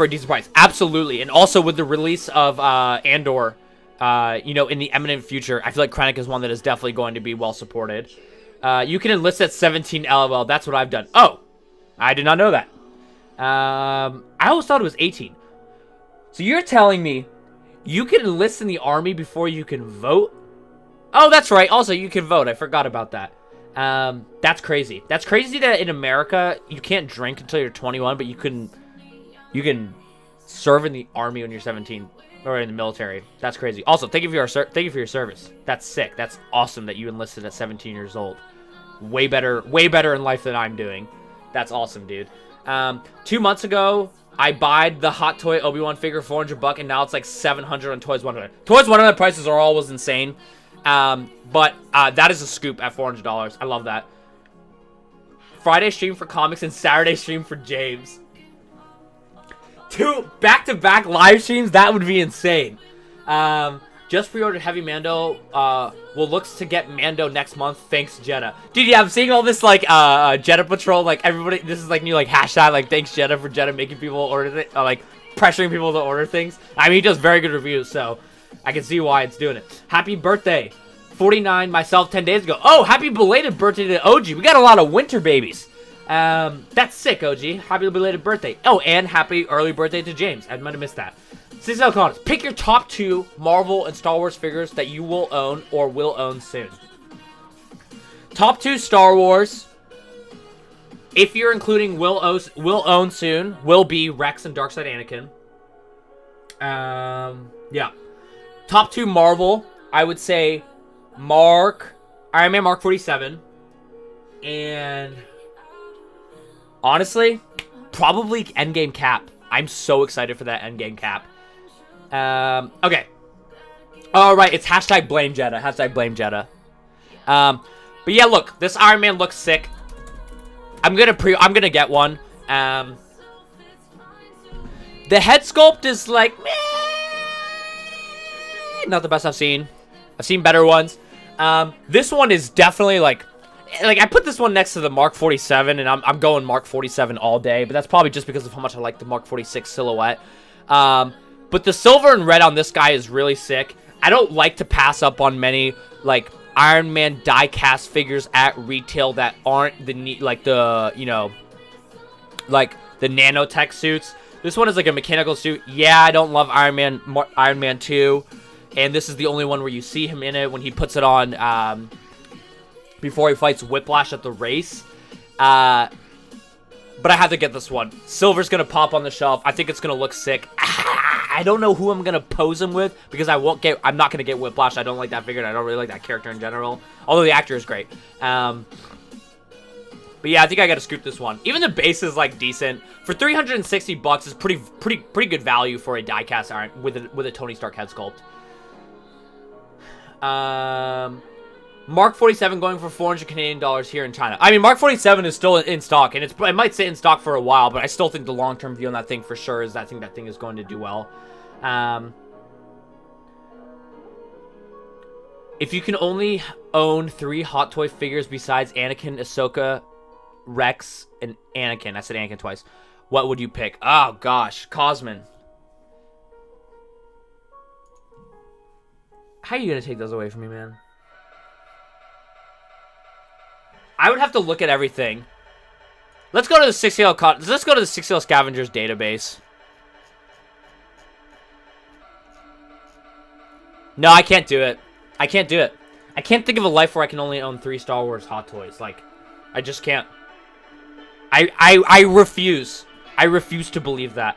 a decent price. Absolutely. And also with the release of Andor, in the imminent future, I feel like Krennic is one that is definitely going to be well supported. You can enlist at 17 LOL. That's what I've done. Oh, I did not know that. I always thought it was 18. So you're telling me you can enlist in the army before you can vote? Oh, that's right. Also, you can vote. I forgot about that. That's crazy. That's crazy that in America you can't drink until you're 21, but you can serve in the army when you're 17 or in the military. That's crazy. Also, thank you for your service. That's sick. That's awesome that you enlisted at 17 years old. Way better in life than I'm doing. That's awesome, dude. 2 months ago, I bought the Hot Toy Obi-Wan figure for $400, and now it's like $700 on Toys 100. Toys 100 prices are always insane. But that is a scoop at $400. I love that. Friday stream for comics and Saturday stream for James. 2 back-to-back live streams? That would be insane. Just pre-ordered Heavy Mando. Well, looks to get Mando next month. Thanks, Jeddah. Dude, yeah, I'm seeing all this, like, Jeddah Patrol. Like, everybody, this is, like, new, like, hashtag, like, thanks, Jeddah, for Jeddah making people order, like, pressuring people to order things. I mean, he does very good reviews, so I can see why it's doing it. Happy birthday. 49, myself, 10 days ago. Oh, happy belated birthday to OG. We got a lot of winter babies. That's sick, OG. Happy belated birthday. Oh, and happy early birthday to James. I might have missed that. Sideshow comments. Pick your top 2 Marvel and Star Wars figures that you will own or will own soon. Top 2 Star Wars. If you're including will own soon, will be Rex and Darkside Anakin. Yeah. Top 2 Marvel. I would say Iron Man Mark 47. And honestly, probably Endgame Cap. I'm so excited for that Endgame Cap. Okay. Alright, it's hashtag blame Jeddah. Hashtag blame Jeddah. But yeah, look, this Iron Man looks sick. I'm gonna get one. The head sculpt is like, not the best I've seen. I've seen better ones. This one is definitely like I put this one next to the Mark 47, and I'm going Mark 47 all day, but that's probably just because of how much I like the Mark 46 silhouette. But the silver and red on this guy is really sick. I don't like to pass up on many, like, Iron Man die-cast figures at retail that aren't the nanotech suits. This one is like a mechanical suit. Yeah, I don't love Iron Man 2, and this is the only one where you see him in it when he puts it on before he fights Whiplash at the race. But I have to get this one. Silver's gonna pop on the shelf. I think it's gonna look sick. I don't know who I'm gonna pose him with because I'm not gonna get Whiplash. I don't like that figure, and I don't really like that character in general. Although the actor is great. But yeah, I think I gotta scoop this one. Even the base is like decent for $360. Is pretty good value for a diecast iron with a Tony Stark head sculpt. Mark 47 going for 400 Canadian dollars here in China. I mean, Mark 47 is still in stock, and it might sit in stock for a while, but I still think the long-term view on that thing for sure is I think that thing is going to do well. If you can only own 3 Hot Toy figures besides Anakin, Ahsoka, Rex, and Anakin, I said Anakin twice, what would you pick? Oh, gosh. Cosmin. How are you going to take those away from me, man? I would have to look at everything. Let's go to the 6L Scavengers database. No, I can't do it. I can't do it. I can't think of a life where I can only own 3 Star Wars Hot Toys. Like, I just can't. I refuse. I refuse to believe that.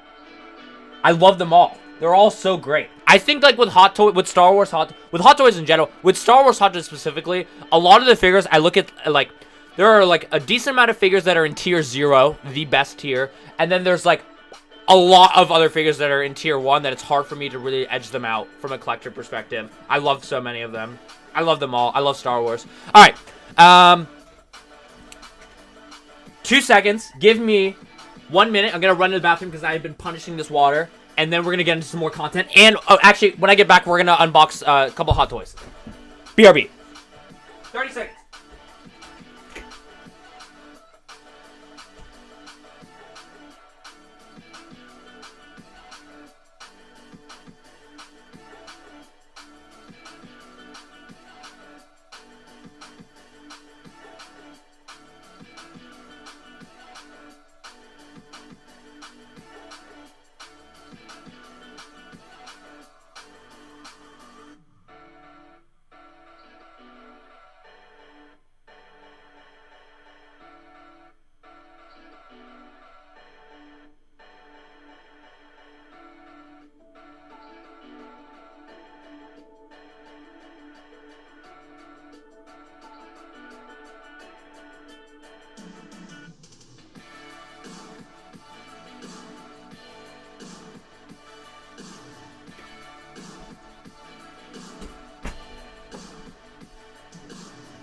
I love them all. They're all so great. I think like with Hot Toys in general, with Star Wars Hot Toys specifically, a lot of the figures I look at like there are like a decent amount of figures that are in tier 0, the best tier, and then there's like a lot of other figures that are in tier 1 that it's hard for me to really edge them out from a collector perspective. I love so many of them. I love them all. I love Star Wars. All right. 2 seconds. Give me 1 minute. I'm going to run to the bathroom because I've been punishing this water. And then we're going to get into some more content. And, oh, actually, when I get back, we're going to unbox a couple Hot Toys. BRB. 30 seconds.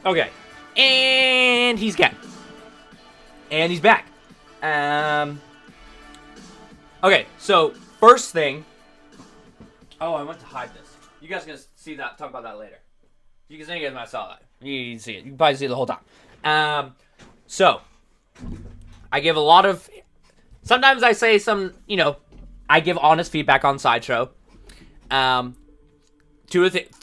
Okay, and he's gone. And he's back. Okay, so first thing. Oh, I went to hide this. You guys are gonna see that. Talk about that later. You guys might saw that. You can see it. You can probably see it the whole time. So I give a lot of. Sometimes I say some. I give honest feedback on Sideshow. A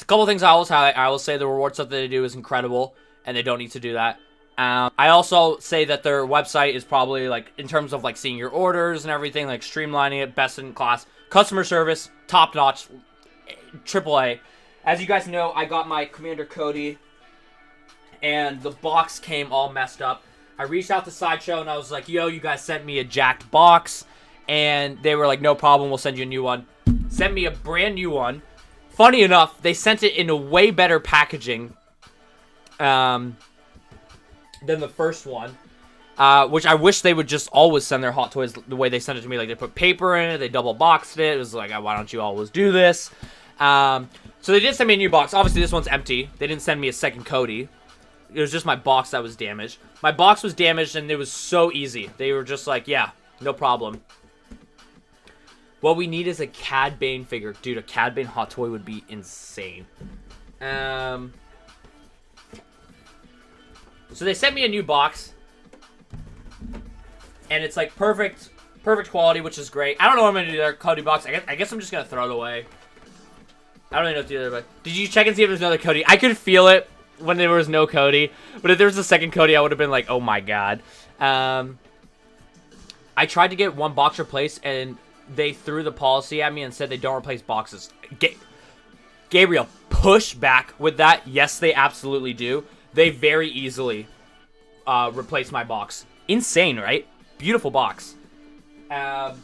couple things I always highlight. I will say the reward stuff that they do is incredible, and they don't need to do that. I also say that their website is probably, like, in terms of, like, seeing your orders and everything, like, streamlining it, best in class. Customer service, top-notch, AAA. As you guys know, I got my Commander Cody, and the box came all messed up. I reached out to Sideshow, and I was like, yo, you guys sent me a jacked box, and they were like, no problem, we'll send you a new one. Sent me a brand new one. Funny enough, they sent it in a way better packaging, than the first one, which I wish they would just always send their hot toys the way they sent it to me. Like, they put paper in it, they double boxed it. It was like, why don't you always do this? So they did send me a new box. Obviously, this one's empty. They didn't send me a second Cody. It was just my box that was damaged. My box was damaged, and it was so easy. They were just like, yeah, no problem. What we need is a Cad Bane figure. Dude, a Cad Bane hot toy would be insane. So they sent me a new box, and it's like perfect quality, which is great. I don't know what I'm gonna do with their Cody box. I guess I'm just gonna throw it away. I don't really know what to do there, but did you check and see if there's another Cody? I could feel it when there was no Cody, but if there was a second Cody, I would have been like, oh my god. I tried to get one box replaced, and they threw the policy at me and said they don't replace boxes. Gabriel, push back with that. Yes, they absolutely do. They very easily replaced my box. Insane, right? Beautiful box. So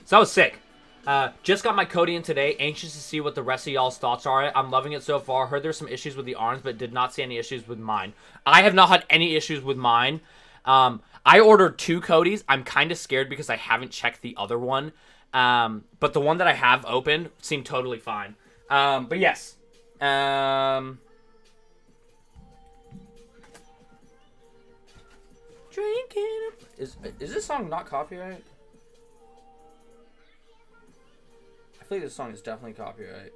that was sick. Just got my Cody in today. Anxious to see what the rest of y'all's thoughts are. I'm loving it so far. Heard there's some issues with the arms, but did not see any issues with mine. I have not had any issues with mine. I ordered 2 Codys. I'm kind of scared because I haven't checked the other one. But the one that I have opened seemed totally fine. But yes. Drinking. Is this song not copyright? I feel like this song is definitely copyright.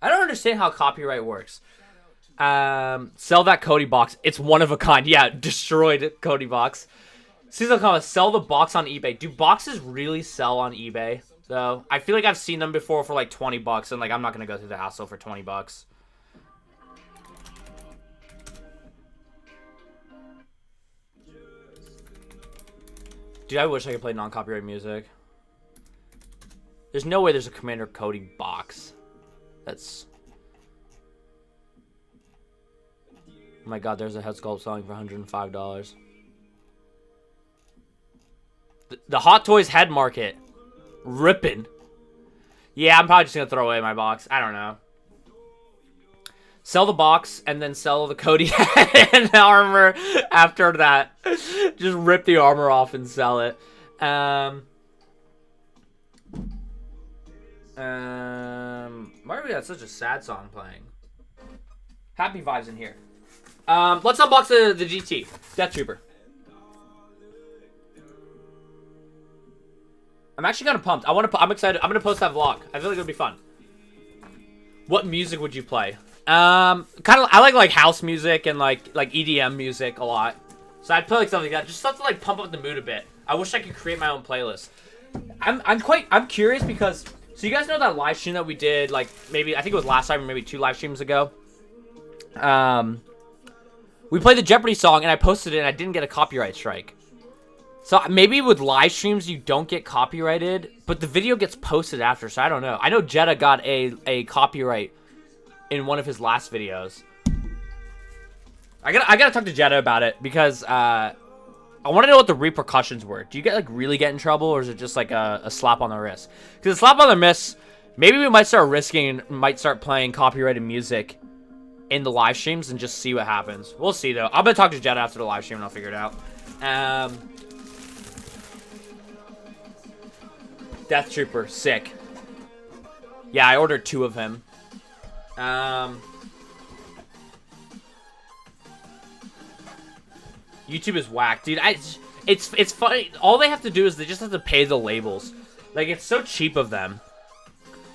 I don't understand how copyright works. Sell that Cody box. It's one of a kind. Yeah, destroyed Cody box. Seasonal comment. Sell the box on eBay. Do boxes really sell on eBay? So I feel like I've seen them before for like $20, and like I'm not gonna go through the hassle for $20. Dude, I wish I could play non-copyright music. There's no way there's a Commander Cody box. That's... Oh my god, there's a head sculpt selling for $105. The Hot Toys head market. Ripping. Yeah, I'm probably just going to throw away my box. I don't know. Sell the box and then sell the Cody and armor after that. Just rip the armor off and sell it. Why do we got such a sad song playing? Happy vibes in here. Let's unbox the GT. Death Trooper. I'm actually kind of pumped. I'm excited. I'm gonna post that vlog. I feel like it'll be fun. What music would you play? I like house music and like EDM music a lot. So I'd play like something like that, just stuff to like pump up the mood a bit. I wish I could create my own playlist. I'm curious because so you guys know that live stream that we did like maybe I think it was last time or maybe 2 live streams ago. We played the Jeopardy song and I posted it and I didn't get a copyright strike. So maybe with live streams you don't get copyrighted, but the video gets posted after, so I don't know. I know Jeddah got a copyright in one of his last videos. I gotta talk to Jeddah about it because I want to know what the repercussions were. Do you really get in trouble, or is it just like a slap on the wrist? Because a slap on the wrist, maybe we might start playing copyrighted music in the live streams and just see what happens. We'll see though. I'm gonna talk to Jeddah after the live stream and I'll figure it out. Death Trooper, sick. Yeah, I ordered 2 of him. YouTube is whack, dude. It's funny. All they have to do is they just have to pay the labels. Like, it's so cheap of them.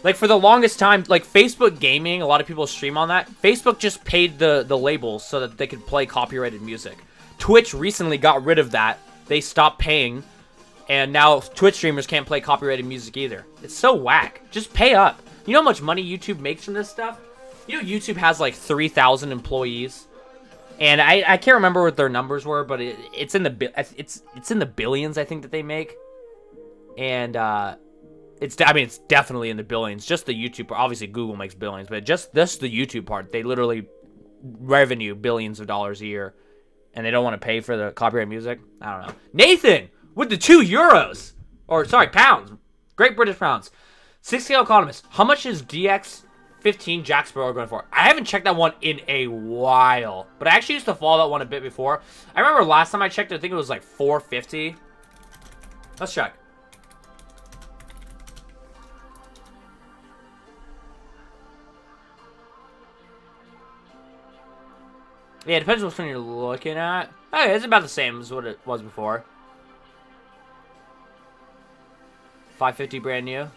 Like, for the longest time, like, Facebook Gaming, a lot of people stream on that. Facebook just paid the labels so that they could play copyrighted music. Twitch recently got rid of that. They stopped paying, and now Twitch streamers can't play copyrighted music either. It's so whack. Just pay up. You know how much money YouTube makes from this stuff? You know YouTube has, like, 3,000 employees? And I can't remember what their numbers were, but it's in the billions, I think, that they make. And, it's definitely in the billions. Just the YouTube part. Obviously, Google makes billions, but just the YouTube part, they literally revenue billions of dollars a year, and they don't want to pay for the copyright music. I don't know. Nathan with the €2, or sorry, pounds. Great British pounds. 6-scale economist. How much is DX15 Jack Sparrow going for? I haven't checked that one in a while, but I actually used to follow that one a bit before. I remember last time I checked, I think it was like $450. Let's check. Yeah, it depends which one you're looking at. Okay, it's about the same as what it was before. $550 brand new.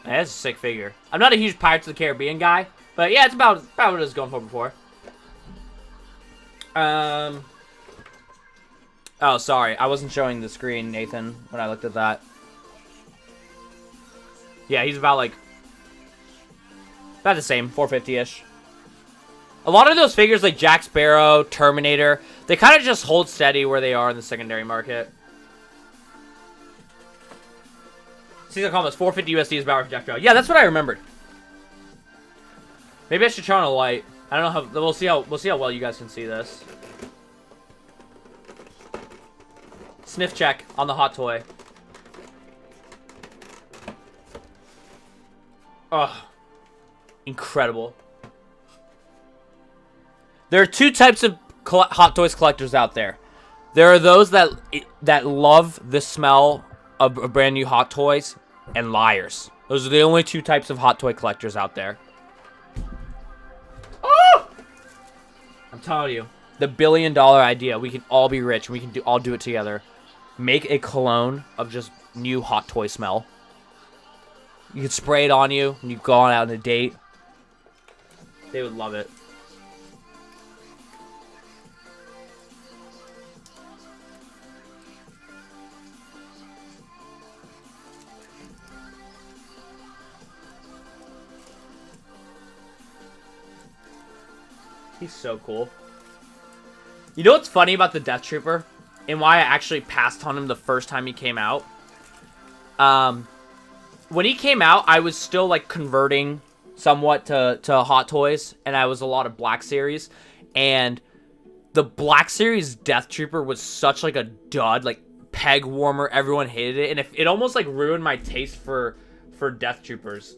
Yeah, that's a sick figure. I'm not a huge Pirates of the Caribbean guy, but yeah, it's about what I was going for before. Oh, sorry. I wasn't showing the screen, Nathan, when I looked at that. Yeah, he's about the same, 450-ish. A lot of those figures, like Jack Sparrow, Terminator, they kind of just hold steady where they are in the secondary market. Season comments, 450 USD is about projectile. Yeah, that's what I remembered. Maybe I should try on a light. I don't know how. We'll see how well you guys can see this. Sniff check on the hot toy. Oh, incredible. There are two types of Hot Toys collectors out there. There are those that love the smell of brand new Hot Toys, and liars. Those are the only two types of Hot Toy collectors out there. Oh! I'm telling you, the $1 billion idea. We can all be rich, and we can all do it together. Make a cologne of just new Hot Toy smell. You can spray it on you when you go out on a date. They would love it. He's so cool. You know what's funny about the Death Trooper? And why I actually passed on him the first time he came out? When he came out, I was still, like, converting somewhat to Hot Toys. And I was a lot of Black Series. And the Black Series Death Trooper was such, like, a dud. Like, peg warmer. Everyone hated it. And it almost, like, ruined my taste for Death Troopers.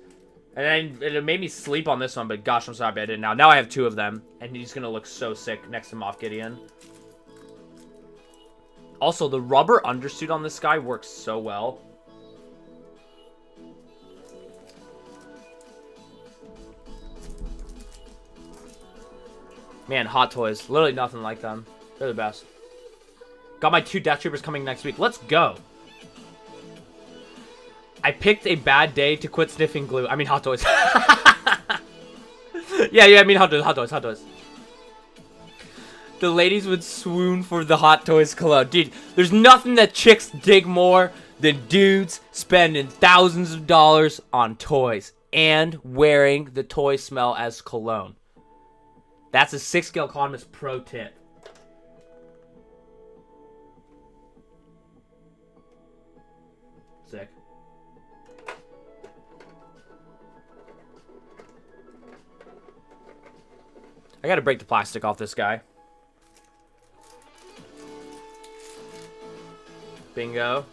And then it made me sleep on this one, but gosh, I'm so happy I did now. Now I have two of them, and he's gonna look so sick next to Moff Gideon. Also, the rubber undersuit on this guy works so well. Man, Hot Toys. Literally nothing like them. They're the best. Got my 2 Death Troopers coming next week. Let's go. I picked a bad day to quit sniffing glue. I mean, Hot Toys. yeah, I mean, Hot Toys. The ladies would swoon for the Hot Toys cologne. Dude, there's nothing that chicks dig more than dudes spending thousands of dollars on toys and wearing the toy smell as cologne. That's a 6-scale economist pro tip. Sick. I gotta break the plastic off this guy. Bingo.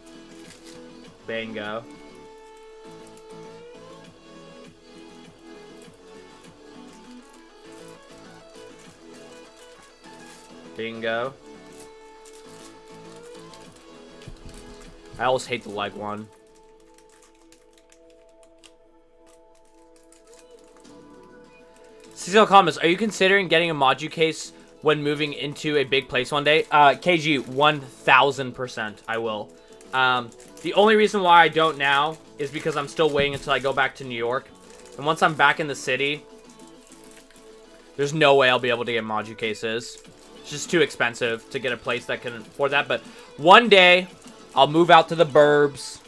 Bingo. Bingo. I always hate the leg one. Seasonal comments. Are you considering getting a Modu case when moving into a big place one day? KG, 1000%. I will. The only reason why I don't now is because I'm still waiting until I go back to New York. And once I'm back in the city, there's no way I'll be able to get Maju cases. It's just too expensive to get a place that can afford that. But one day, I'll move out to the burbs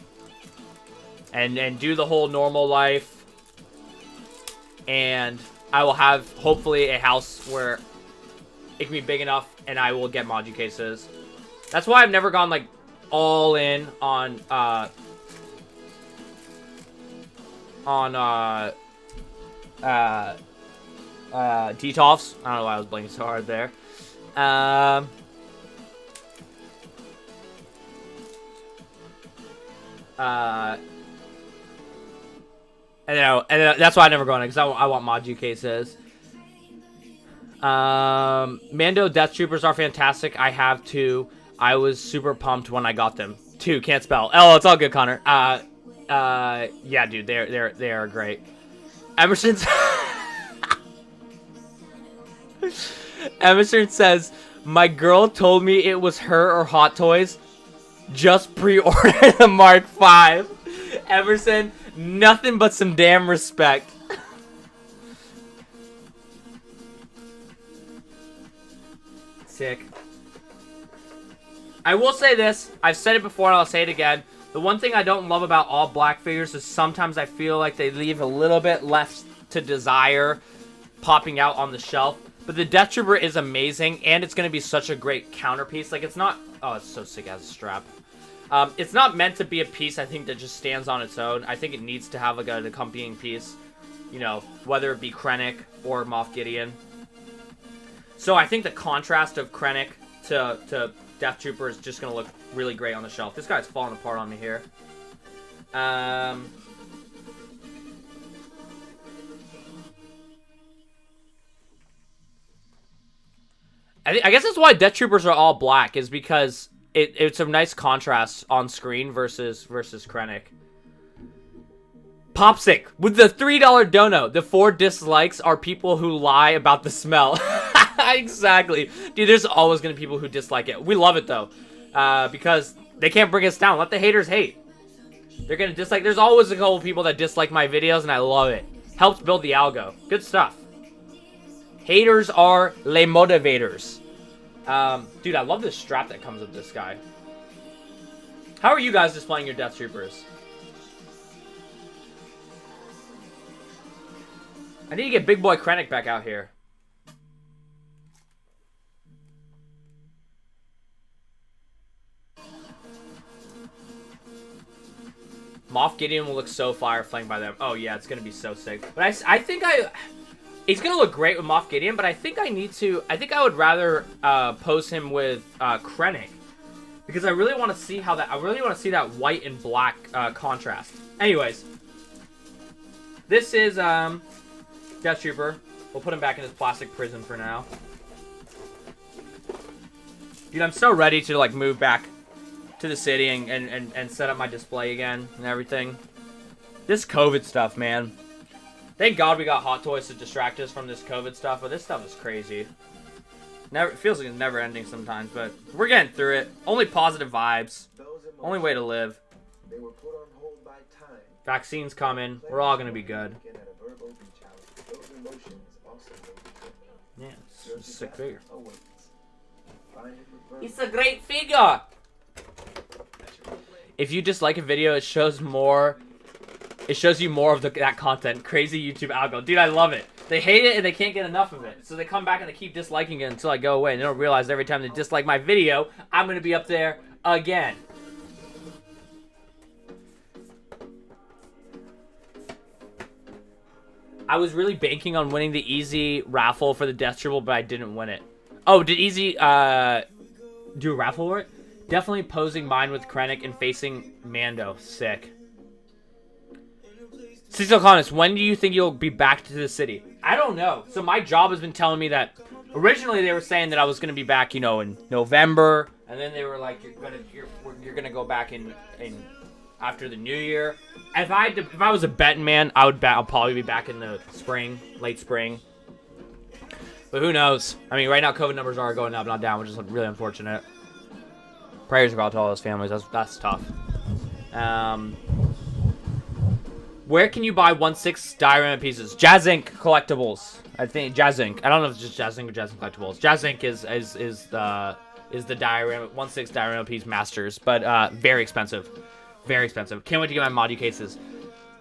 and do the whole normal life. And I will have, hopefully, a house where it can be big enough and I will get Maju cases. That's why I've never gone, like, all in on Detolfs. I don't know why I was blinking so hard there. And that's why I never go on it, because I want Maju cases. Mando Death Troopers are fantastic. I have two. I was super pumped when I got them. Two, can't spell. Oh, it's all good, Connor. Yeah, dude, they are great. Emerson's Emerson says, my girl told me it was her or Hot Toys. Just pre-order the Mark V. Emerson, nothing but some damn respect. Sick. I will say this. I've said it before and I'll say it again. The one thing I don't love about all black figures is sometimes I feel like they leave a little bit left to desire popping out on the shelf. But the Death Trooper is amazing, and it's going to be such a great counterpiece. Like, it's not... Oh, it's so sick as a strap. It's not meant to be a piece, I think, that just stands on its own. I think it needs to have, like, an accompanying piece. You know, whether it be Krennic or Moff Gideon. So I think the contrast of Krennic to Death Trooper is just going to look really great on the shelf. This guy's falling apart on me here. I guess that's why Death Troopers are all black, is because it's a nice contrast on screen versus Krennic. Popsick with the $3 dono. The 4 dislikes are people who lie about the smell. Exactly. Dude, there's always going to be people who dislike it. We love it, though. Because they can't bring us down. Let the haters hate. They're going to dislike. There's always a couple people that dislike my videos, and I love it. Helps build the algo. Good stuff. Haters are les motivators. Dude, I love this strap that comes with this guy. How are you guys displaying your Death Troopers? I need to get Big Boy Krennic back out here. Moff Gideon will look so fire flanked by them. Oh, yeah, it's going to be so sick. But I think he's going to look great with Moff Gideon, but I think I would rather pose him with Krennic. Because I really want to see that white and black contrast. Anyways. This is Death Trooper. We'll put him back in his plastic prison for now. Dude, I'm so ready to, like, move back to the city and set up my display again and everything. This COVID stuff, man. Thank God we got Hot Toys to distract us from this COVID stuff, but this stuff is crazy. It feels like it's never ending sometimes, but we're getting through it. Only positive vibes. Only way to live.
They were put on hold by time.
Vaccines coming. We're all gonna be good. Yeah, it's a sick figure. It's a great figure! If you dislike a video, it shows you more of that content. Crazy YouTube algo. Dude, I love it. They hate it and they can't get enough of it. So they come back and they keep disliking it until I go away. And they don't realize every time they dislike my video, I'm going to be up there again. I was really banking on winning the easy raffle for the Death Trooper, but I didn't win it. Oh, did easy do a raffle for it? Definitely posing mine with Krennic and facing Mando. Sick. Cecil Collins, when do you think you'll be back to the city? I don't know. So my job has been telling me that originally they were saying that I was going to be back, you know, in November, and then they were like, you're gonna go back in after the New Year. If I was a betting man, I'll probably be back in the spring, late spring. But who knows? I mean, right now COVID numbers are going up, not down, which is really unfortunate. Prayers go out to all those families. That's tough. Where can you buy 1/6 diorama pieces? Jazz Inc. Collectibles. I think Jazz Inc. I don't know if it's just Jazz Inc. or Jazz Inc. Collectibles. Jazz Inc. is the diorama 1/6 diorama piece masters, but very expensive. Very expensive. Can't wait to get my Modu cases.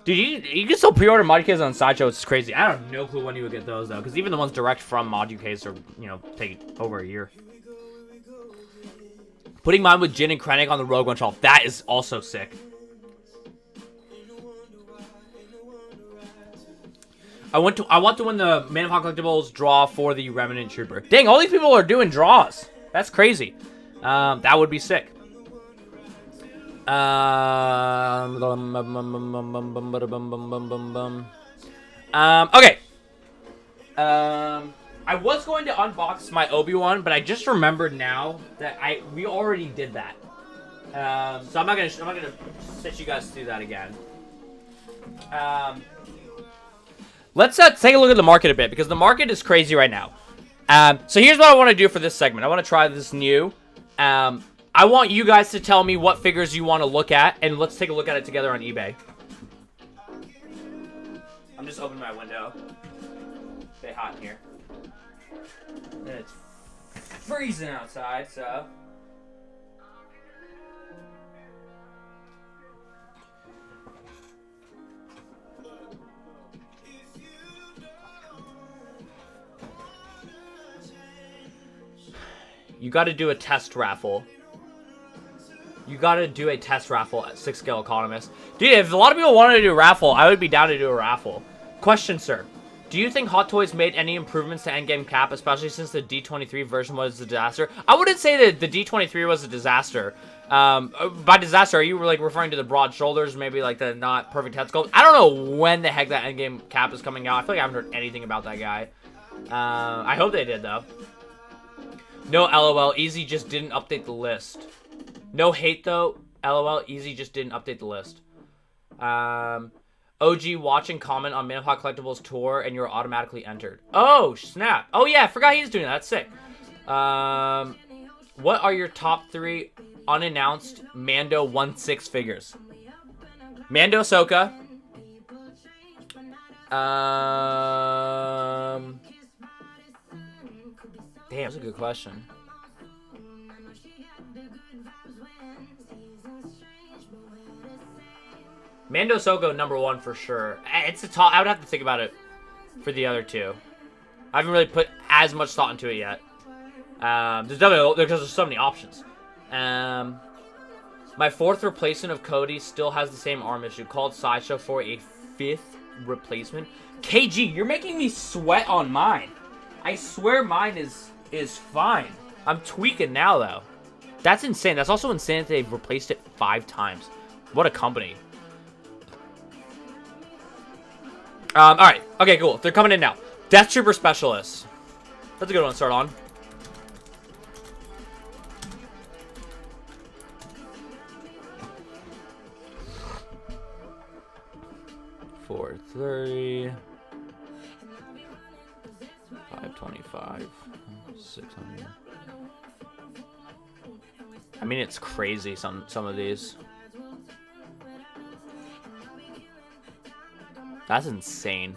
Dude, you can still pre-order Modu cases on Sideshow. It's crazy. I have no clue when you would get those though, because even the ones direct from Modu case are, you know, take over a year. Putting mine with Jin and Krennic on the Rogue One shelf. That is also sick. I want to win the Man of Hawk Collectibles draw for the Remnant Trooper. Dang, all these people are doing draws. That's crazy. That would be sick. Okay. I was going to unbox my Obi-Wan, but I just remembered now that we already did that. So I'm not gonna set you guys through that again. Let's take a look at the market a bit, because the market is crazy right now. So here's what I want to do for this segment. I want to try this new. I want you guys to tell me what figures you want to look at, and let's take a look at it together on eBay. I'm just opening my window. It's a bit hot in here. And it's freezing outside, so... You gotta do a test raffle. You gotta do a test raffle at 6 Scale Economist. Dude, if a lot of people wanted to do a raffle, I would be down to do a raffle. Question, sir. Do you think Hot Toys made any improvements to Endgame Cap, especially since the D23 version was a disaster? I wouldn't say that the D23 was a disaster. By disaster, are you like referring to the broad shoulders, maybe like the not perfect head sculpt? I don't know when the heck that Endgame Cap is coming out. I feel like I haven't heard anything about that guy. I hope they did, though. No, LOL. Easy just didn't update the list. No hate, though. LOL. Easy just didn't update the list. OG, watch and comment on Man of Hawk Collectibles tour, and you're automatically entered. Oh, snap. Oh, yeah. I forgot he's doing that. That's sick. What are your top 3 unannounced Mando 1/6 figures? Mando Ahsoka. Damn, that's a good question. Mando Ahsoka #1 for sure. It's a top. I would have to think about it for the other two. I haven't really put as much thought into it yet. There's definitely because there's so many options. My 4th replacement of Cody still has the same arm issue. Called Sideshow for a 5th replacement. KG, you're making me sweat on mine. I swear mine is fine. I'm tweaking now, though. That's insane. That's also insane that they've replaced it 5 times. What a company. Alright. Okay, cool. They're coming in now. Death Trooper Specialist. That's a good one to start on. $430. $525. 600. I mean, it's crazy, some of these. That's insane.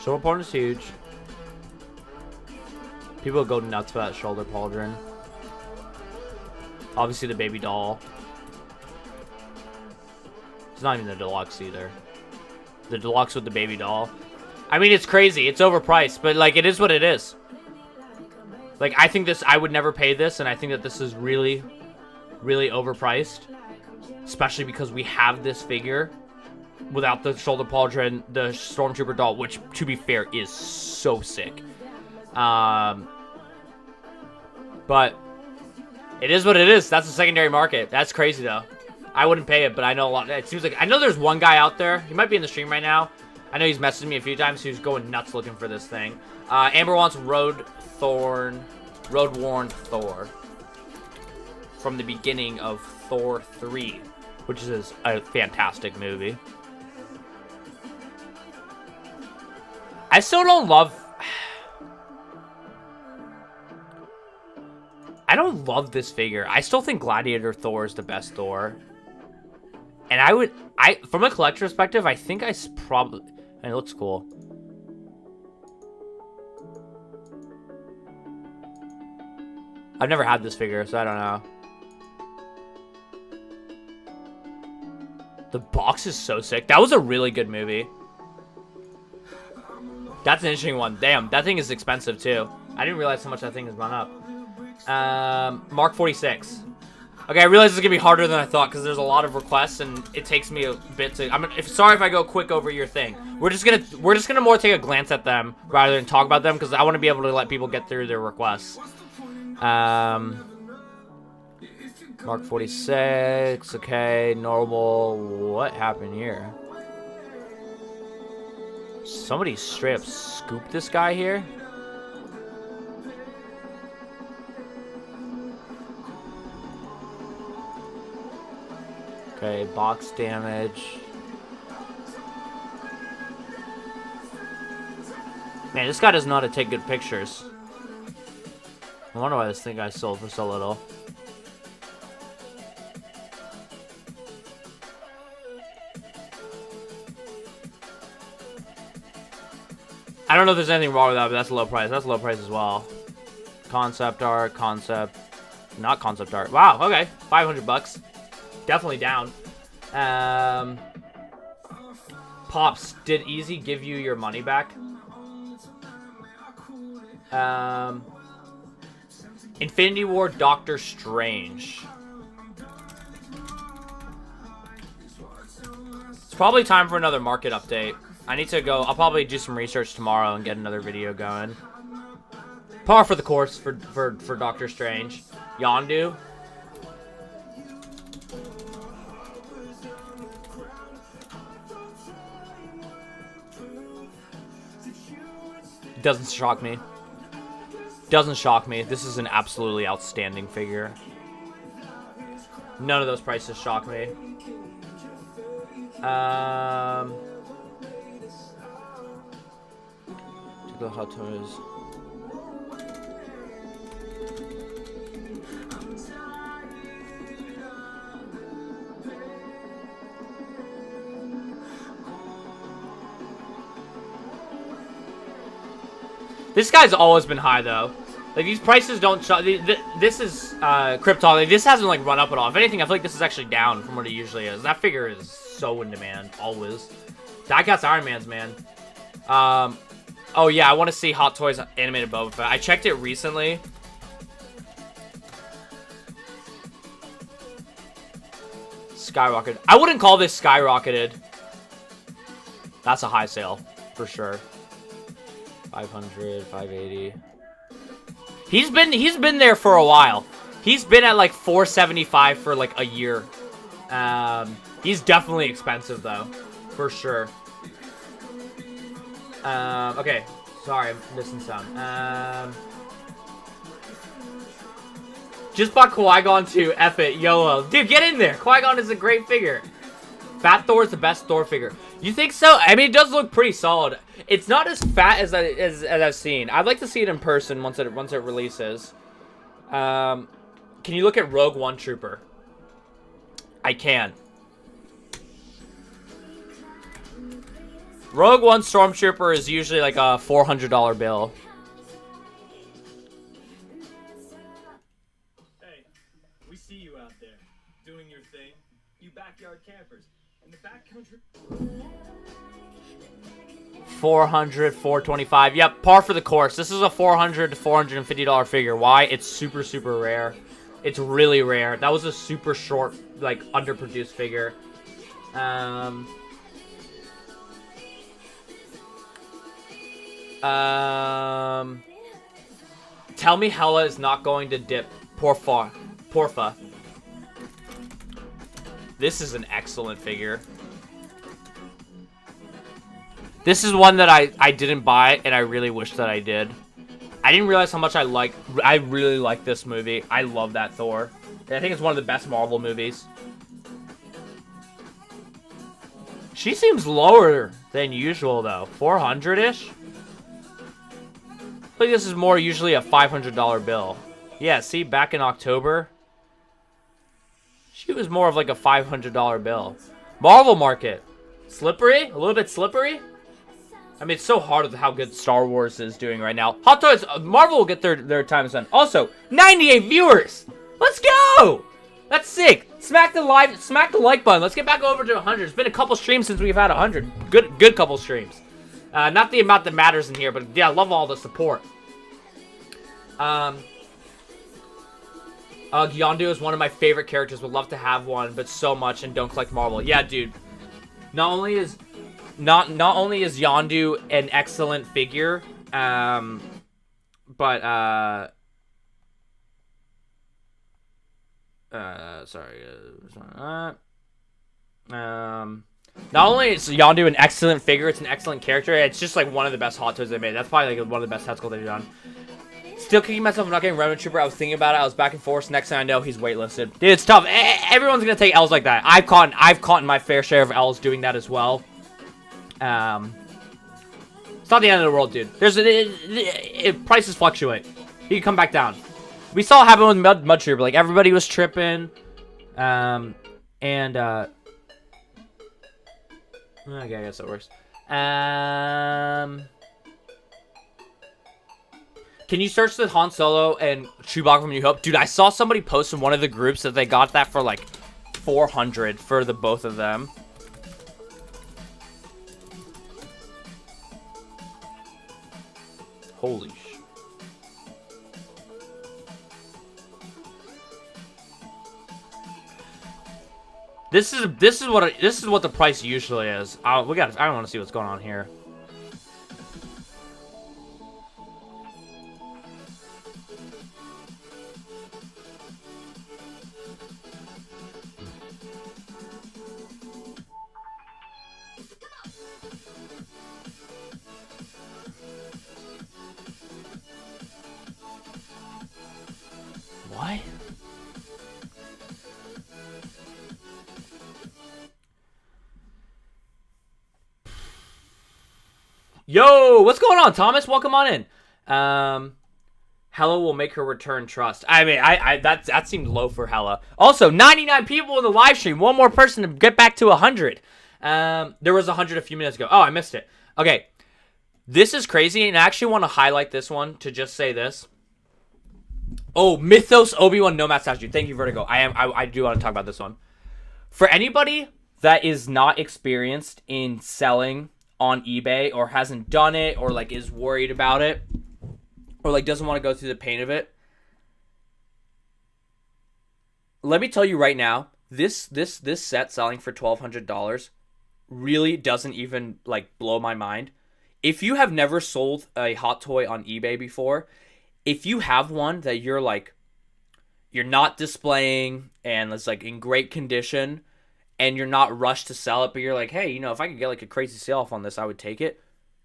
Shoulder pauldron is huge. People go nuts for that shoulder pauldron. Obviously the baby doll. It's not even the deluxe either. The deluxe with the baby doll. I mean, it's crazy. It's overpriced, but like it is what it is. Like I think I would never pay this, and I think that this is really, really overpriced. Especially because we have this figure without the shoulder pauldron, the Stormtrooper doll, which, to be fair, is so sick. But it is what it is. That's the secondary market. That's crazy though. I wouldn't pay it, but I know a lot. It seems like I know there's one guy out there. He might be in the stream right now. I know he's messaged me a few times. Who's going nuts looking for this thing. Amber wants Road-worn Thor from the beginning of Thor 3, which is a fantastic movie. I still don't love... I don't love this figure. I still think Gladiator Thor is the best Thor. And from a collector perspective, I think probably... And it looks cool. I've never had this figure, so I don't know. The box is so sick. That was a really good movie. That's an interesting one. Damn, that thing is expensive too. I didn't realize how much that thing has gone up. Mark 46. Okay, I realize this is gonna be harder than I thought because there's a lot of requests and it takes me a bit to. Sorry if I go quick over your thing. We're just gonna more take a glance at them rather than talk about them because I want to be able to let people get through their requests. Mark 46. Okay, normal. What happened here? Somebody straight up scooped this guy here. Okay, box damage. Man, this guy doesn't know how to take good pictures. I wonder why this thing I sold for so little. I don't know if there's anything wrong with that, but that's a low price. That's a low price as well. Concept art, not concept art. Wow, okay. 500 bucks. Definitely down. Pops, did Easy give you your money back? Infinity War Doctor Strange. It's probably time for another market update. I need to go. I'll probably do some research tomorrow and get another video going. Par for the course for Doctor Strange. Yondu. Doesn't shock me. Doesn't shock me. This is an absolutely outstanding figure. None of those prices shock me. The hot toys. This guy's always been high though. Like these prices don't show. This is Krypton. Like, this hasn't like run up at all. If anything, I feel like this is actually down from what it usually is. That figure is so in demand always. Diecast Iron Man's, man. Oh yeah, I want to see Hot Toys animated Boba Fett. I checked it recently. Skyrocketed. I wouldn't call this skyrocketed. That's a high sale for sure. 500, 580. He's been there for a while. He's been at like 475 for like a year. He's definitely expensive though, for sure. Okay, sorry, I'm missing some. Just bought Qui-Gon too. F it, YOLO. Dude, get in there. Qui-Gon is a great figure. Fat Thor is the best Thor figure. You think so? I mean, it does look pretty solid. It's not as fat as I've seen. I'd like to see it in person once it releases. Can you look at Rogue One Trooper? I can. Rogue One Stormtrooper is usually like a $400 bill.
Hey, we see you out there doing your thing. You backyard campers in the backcountry.
400, 425. Yep, par for the course. This is a $400 to $450 figure. Why? It's super, super rare. It's really rare. That was a super short, like, underproduced figure. Tell me Hela is not going to dip. Porfa. This is an excellent figure. This is one that I didn't buy, and I really wish that I did. I didn't realize how much I really like this movie. I love that Thor. I think it's one of the best Marvel movies. She seems lower than usual, though. 400-ish? I think this is more usually a $500 bill. Yeah, see, back in October, she was more of like a $500 bill. Marvel market. Slippery? A little bit slippery? I mean, it's so hard with how good Star Wars is doing right now. Hot Toys, Marvel will get their time spent. Also, 98 viewers! Let's go! That's sick. Smack the like button. Let's get back over to 100. It's been a couple streams since we've had 100. Good couple streams. Not the amount that matters in here, but yeah, I love all the support. Yondu is one of my favorite characters. Would love to have one, but so much and don't collect Marvel. Yeah, dude. Not only is Yondu an excellent figure, not only is Yondu an excellent figure, it's an excellent character. It's just like one of the best Hot Toys they made. That's probably like one of the best tactical they've done. Still kicking myself for not getting Remnant Trooper. I was thinking about it. I was back and forth. Next thing I know, he's waitlisted. Dude, it's tough. Everyone's gonna take L's like that. I've caught my fair share of L's doing that as well. It's not the end of the world, dude. Prices fluctuate. He can come back down. We saw it happen with Mud Trooper. Like, everybody was tripping. Okay, I guess that works. Can you search the Han Solo and Chewbacca from New Hope? Dude, I saw somebody post in one of the groups that they got that for like 400 for the both of them. Holy sh... This is what the price usually is. I don't want to see what's going on here. What? Yo, what's going on, Thomas? Welcome on in. Hela will make her return trust. I mean, that seemed low for Hela. Also, 99 people in the live stream. One more person to get back to 100. There was 100 a few minutes ago. Oh, I missed it. Okay. This is crazy, and I actually want to highlight this one to just say this. Oh, Mythos Obi-Wan Nomad statue. Thank you, Vertigo. I do want to talk about this one. For anybody that is not experienced in selling on eBay or hasn't done it or like is worried about it or like doesn't want to go through the pain of it, let me tell you right now, this set selling for $1,200 really doesn't even like blow my mind. If you have never sold a hot toy on eBay before, if you have one that you're not displaying and it's like in great condition and you're not rushed to sell it, but you're like, hey, you know, if I could get like a crazy sale off on this, I would take it.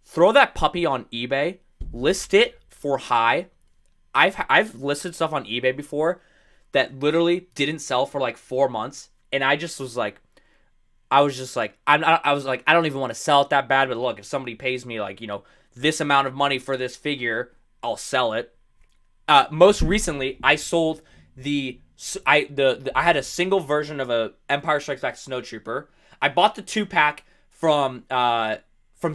Throw that puppy on eBay, list it for high. I've listed stuff on eBay before that literally didn't sell for like 4 months, and I was like, I don't even want to sell it that bad, but look, if somebody pays me like, you know, this amount of money for this figure, I'll sell it. Most recently, I sold I had a single version of a Empire Strikes Back Snow Trooper. I bought the 2-pack from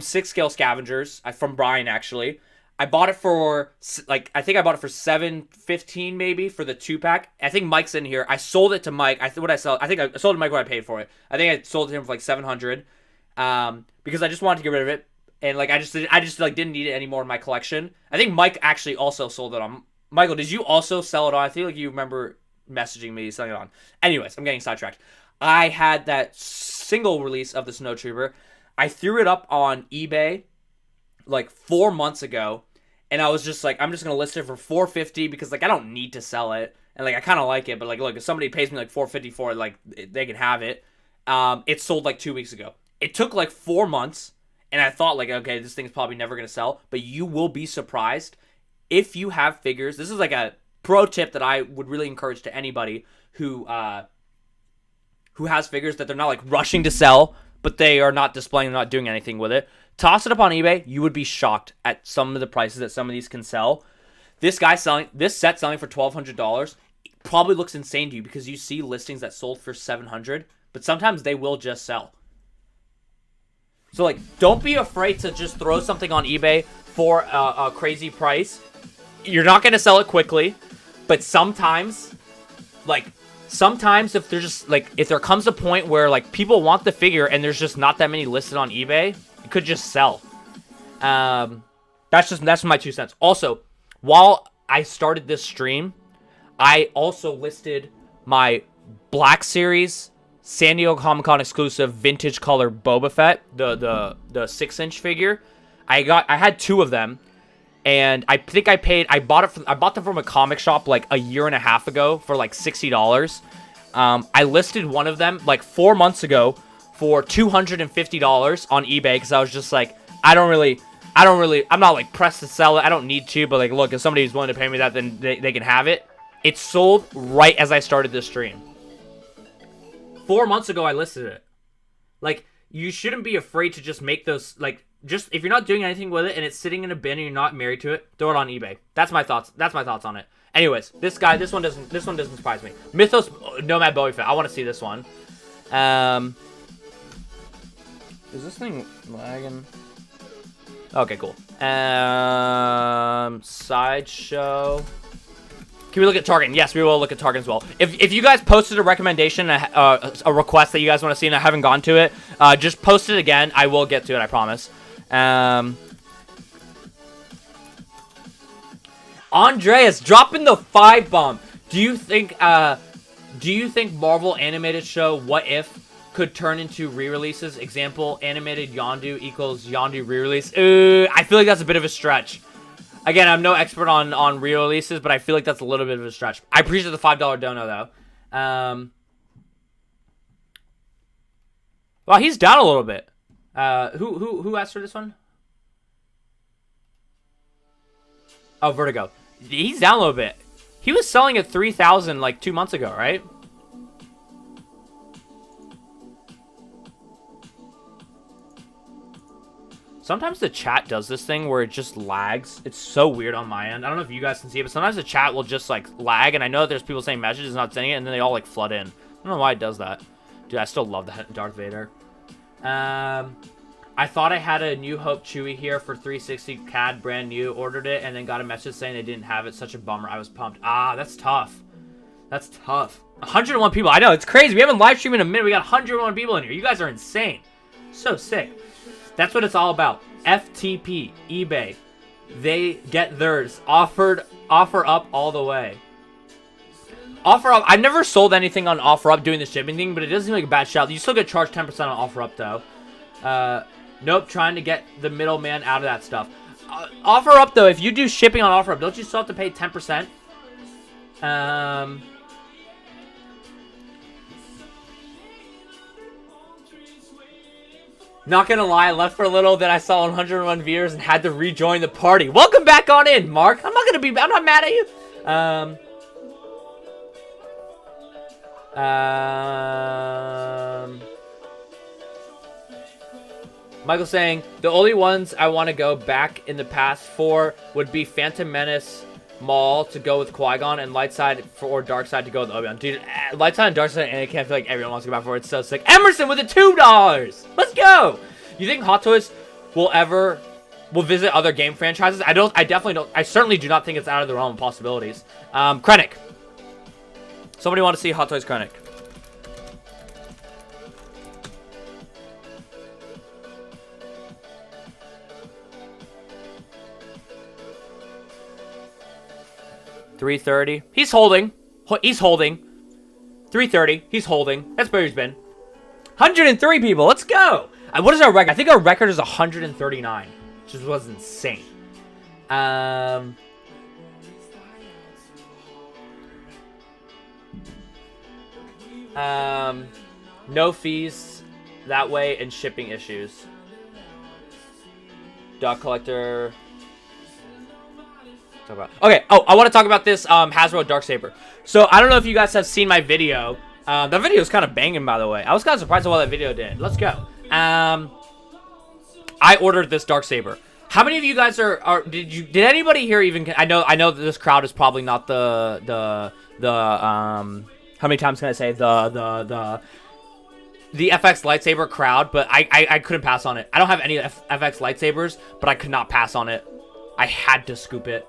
6 Scale Scavengers, from Brian actually. I bought it for I think I bought it for $7.15 maybe for the 2-pack. I think Mike's in here. I sold it to Mike. I think I sold it to Mike what I paid for it. I think I sold it to him for like $700, because I just wanted to get rid of it, and like I just didn't need it anymore in my collection. I think Mike actually also sold it on. Michael, did you also sell it on? I feel like you remember messaging me selling it on. Anyways, I'm getting sidetracked. I had that single release of the Snow Trooper. I threw it up on eBay like 4 months ago, and I was just like, I'm just gonna list it for $450 because like I don't need to sell it, and like I kind of like it, but like look, if somebody pays me like $450 for it, like they can have it. It sold like 2 weeks ago. It took like 4 months, and I thought like, okay, this thing's probably never gonna sell, but you will be surprised if you have figures. This is like a pro tip that I would really encourage to anybody who has figures that they're not like rushing to sell, but they are not displaying, not doing anything with it. Toss it up on eBay. You would be shocked at some of the prices that some of these can sell. This set selling for $1,200 probably looks insane to you because you see listings that sold for $700, but sometimes they will just sell. So like, don't be afraid to just throw something on eBay for a crazy price. You're not going to sell it quickly, but sometimes if there's just like, if there comes a point where like people want the figure and there's just not that many listed on eBay, it could just sell. That's my 2 cents. Also, while I started this stream, I also listed my Black Series San Diego Comic-Con exclusive vintage color Boba Fett, the 6-inch figure. I had 2 of them. And I think I bought them from a comic shop like a year and a half ago for like $60. I listed one of them like 4 months ago for $250 on eBay because I was just like, I'm not like pressed to sell it. I don't need to, but like, look, if somebody's willing to pay me that, then they can have it. It sold right as I started this stream. 4 months ago, I listed it. Like, you shouldn't be afraid to just make those, like, just if you're not doing anything with it and it's sitting in a bin and you're not married to it, throw it on eBay. That's my thoughts. That's my thoughts on it. Anyways, this one doesn't surprise me. Mythos Nomad Boba Fett. I want to see this one. Is this thing lagging? Okay, cool. Sideshow. Can we look at Target? Yes, we will look at Target as well. If you guys posted a recommendation, a request that you guys want to see and I haven't gone to it, just post it again. I will get to it, I promise. Andreas dropping the 5 bomb. Do you think Marvel animated show What If could turn into re-releases? Example, animated Yondu equals Yondu re-release. I feel like that's a bit of a stretch. Again, I'm no expert on re-releases, but I feel like that's a little bit of a stretch. I appreciate the $5 dono, though. Well, he's down a little bit. Who asked for this one? Oh, Vertigo. He's down a little bit. He was selling at 3,000 like 2 months ago, right? Sometimes the chat does this thing where it just lags. It's so weird on my end. I don't know if you guys can see it, but sometimes the chat will just like lag, and I know that there's people saying messages not sending it, and then they all like flood in. I don't know why it does that. Dude, I still love that Darth Vader. I thought I had a New Hope Chewie here for 360 CAD, brand new. Ordered it, and then got a message saying they didn't have it. Such a bummer. I was pumped. Ah, that's tough. That's tough. 101 people. I know, it's crazy. We haven't live streamed in a minute. We got 101 people in here. You guys are insane. So sick. That's what it's all about. FTP, eBay. They get theirs. Offer up all the way. Offer up. I've never sold anything on offer up doing the shipping thing, but it doesn't seem like a bad shout. You still get charged 10% on offer up though. Nope, trying to get the middleman out of that stuff. Offer up though, if you do shipping on offer up, don't you still have to pay 10%? Not gonna lie, I left for a little, then I saw 101 viewers and had to rejoin the party. Welcome back on in, Mark. I'm not mad at you. Michael saying, the only ones I want to go back in the past for would be Phantom Menace Maul to go with Qui-Gon and Light Side or Dark Side to go with Obi-Wan. Dude, Light Side and Dark Side, and I can't feel like everyone wants to go back for it. It's so sick. Emerson with the $2. Let's go. You think Hot Toys will visit other game franchises? I definitely don't. I certainly do not think it's out of the realm of possibilities. Krennic. Somebody want to see Hot Toys Krennic? $330. He's holding. He's holding. $330. He's holding. That's where he's been. 103 people. Let's go. What is our record? I think our record is 139. Which was insane. No fees that way and shipping issues. Dog collector. Talk about. Okay. Oh, I want to talk about this Hasbro Darksaber. So I don't know if you guys have seen my video. That video is kind of banging, by the way. I was kind of surprised at what that video did. Let's go. I ordered this Darksaber. How many of you guys did anybody here even? I know that this crowd is probably not the how many times can I say the FX lightsaber crowd, but I couldn't pass on it. I don't have any FX lightsabers, but I could not pass on it. I had to scoop it.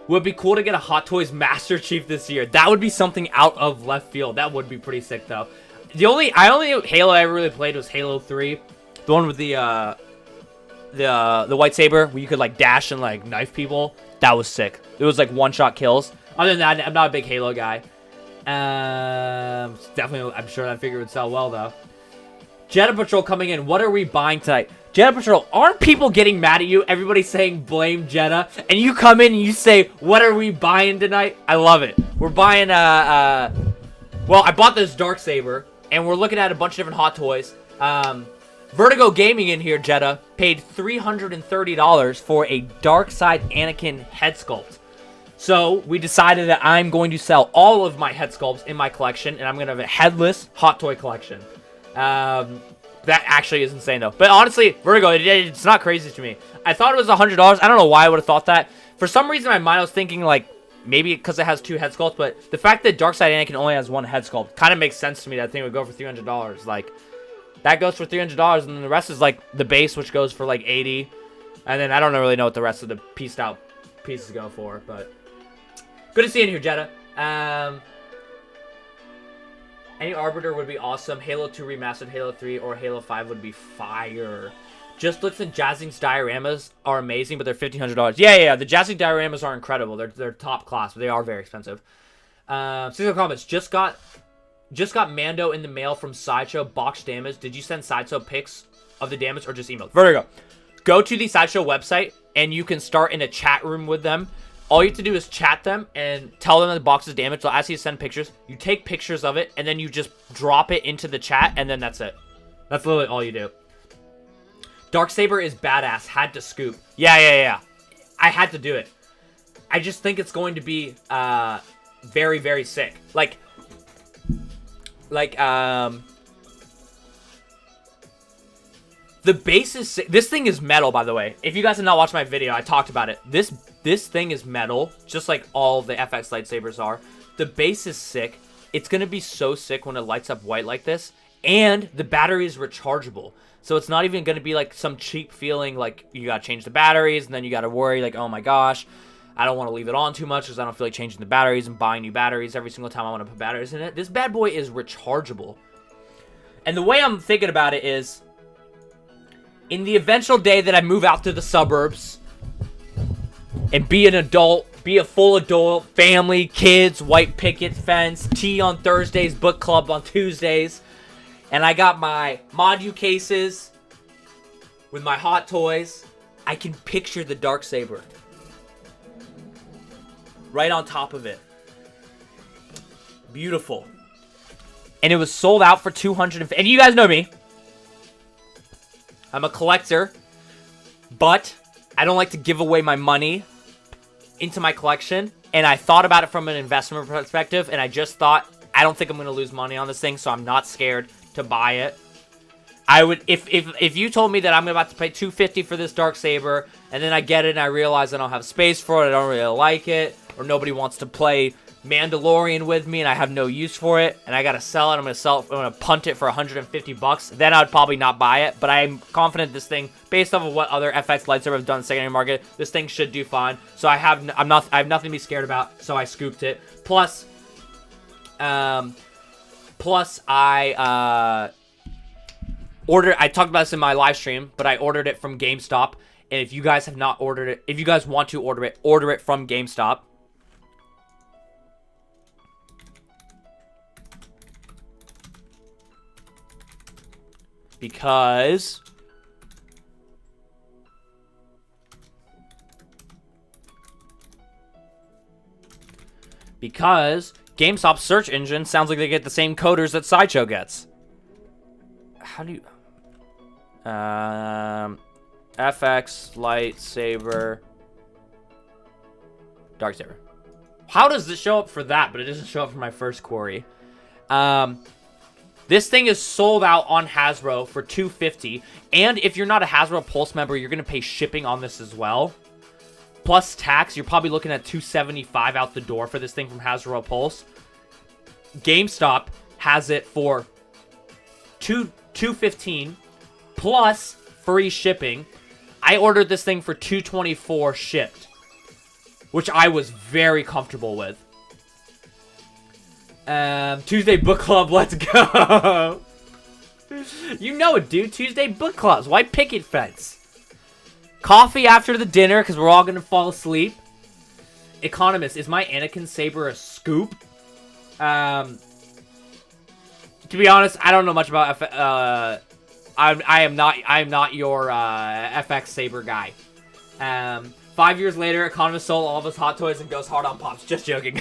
Would be cool to get a Hot Toys Master Chief this year. That would be something out of left field. That would be pretty sick though. The only Halo I ever really played was Halo 3, the one with the lightsaber where you could like dash and like knife people. That was sick. It was like one-shot kills. Other than that, I'm not a big Halo guy. Definitely, I'm sure that figure would sell well though. Jeddah Patrol coming in. What are we buying tonight? Jeddah Patrol, aren't people getting mad at you? Everybody's saying blame Jeddah, and you come in and you say, what are we buying tonight? I love it. We're buying well, I bought this Darksaber, and we're looking at a bunch of different Hot Toys. Vertigo Gaming in here, Jeddah, paid $330 for a Darkside Anakin head sculpt. So we decided that I'm going to sell all of my head sculpts in my collection, and I'm going to have a headless Hot Toy collection. That actually is insane, though. But honestly, Vertigo, it's not crazy to me. I thought it was $100. I don't know why I would have thought that. For some reason, in my mind, I was thinking, like, maybe because it has two head sculpts, but the fact that Darkside Anakin only has one head sculpt kind of makes sense to me. That thing would go for $300. Like, that goes for $300, and then the rest is, like, the base, which goes for, like, $80. And then I don't really know what the rest of the pieced out pieces go for, but good to see you in here, Jeddah. Any Arbiter would be awesome. Halo 2 Remastered, Halo 3, or Halo 5 would be fire. Just looks and Jazzing's dioramas are amazing, but they're $1,500. Yeah. The Jazzing dioramas are incredible. They're top class, but they are very expensive. Seasonal comments. Just got Mando in the mail from Sideshow. Box damage. Did you send Sideshow pics of the damage or just email? Vertigo. Go to the Sideshow website, and you can start in a chat room with them. All you have to do is chat them and tell them that the box is damaged. They'll ask you to send pictures. You take pictures of it, and then you just drop it into the chat, and then that's it. That's literally all you do. Darksaber is badass. Had to scoop. Yeah. I had to do it. I just think it's going to be very, very sick. Like the base is sick. This thing is metal, by the way. If you guys have not watched my video, I talked about it. This thing is metal, just like all the FX lightsabers are. The base is sick. It's going to be so sick when it lights up white like this. And the battery is rechargeable. So it's not even going to be like some cheap feeling like you got to change the batteries and then you got to worry like, oh my gosh, I don't want to leave it on too much because I don't feel like changing the batteries and buying new batteries every single time I want to put batteries in it. This bad boy is rechargeable. And the way I'm thinking about it is, in the eventual day that I move out to the suburbs and be an adult, be a full adult, family, kids, white picket fence, tea on Thursdays, book club on Tuesdays, and I got my Modu cases with my Hot Toys, I can picture the Darksaber right on top of it. Beautiful. And it was sold out for $250. And you guys know me. I'm a collector, but I don't like to give away my money into my collection. And I thought about it from an investment perspective, and I just thought, I don't think I'm going to lose money on this thing, so I'm not scared to buy it. I would, if you told me that I'm about to pay $250 for this Darksaber, and then I get it and I realize I don't have space for it, I don't really like it, or nobody wants to play Mandalorian with me and I have no use for it, and I gotta sell it, I'm gonna punt it for $150, then I'd probably not buy it. But I'm confident this thing, based off of what other FX lightsaber have done in the secondary market, this thing should do fine. So I have nothing to be scared about, so I scooped it. Plus I talked about this in my live stream, but I ordered it from GameStop. And if you guys have not ordered it, if you guys want to order it from GameStop. Because Because GameStop's search engine sounds like they get the same coders that Sideshow gets. How do you... FX, light, saber, dark saber. How does this show up for that, but it doesn't show up for my first quarry? This thing is sold out on Hasbro for $250, and if you're not a Hasbro Pulse member, you're gonna pay shipping on this as well. Plus tax, you're probably looking at $275 out the door for this thing from Hasbro Pulse. GameStop has it for $215 plus free shipping. I ordered this thing for $224 shipped, which I was very comfortable with. Tuesday book club, let's go. You know it, dude. Tuesday book clubs. Why picket fence? Coffee after the dinner because we're all gonna fall asleep. Economist, is my Anakin saber a scoop? To be honest, I don't know much about I am not your FX saber guy. 5 years later, Economist sold all of his hot toys and goes hard on Pops. Just joking.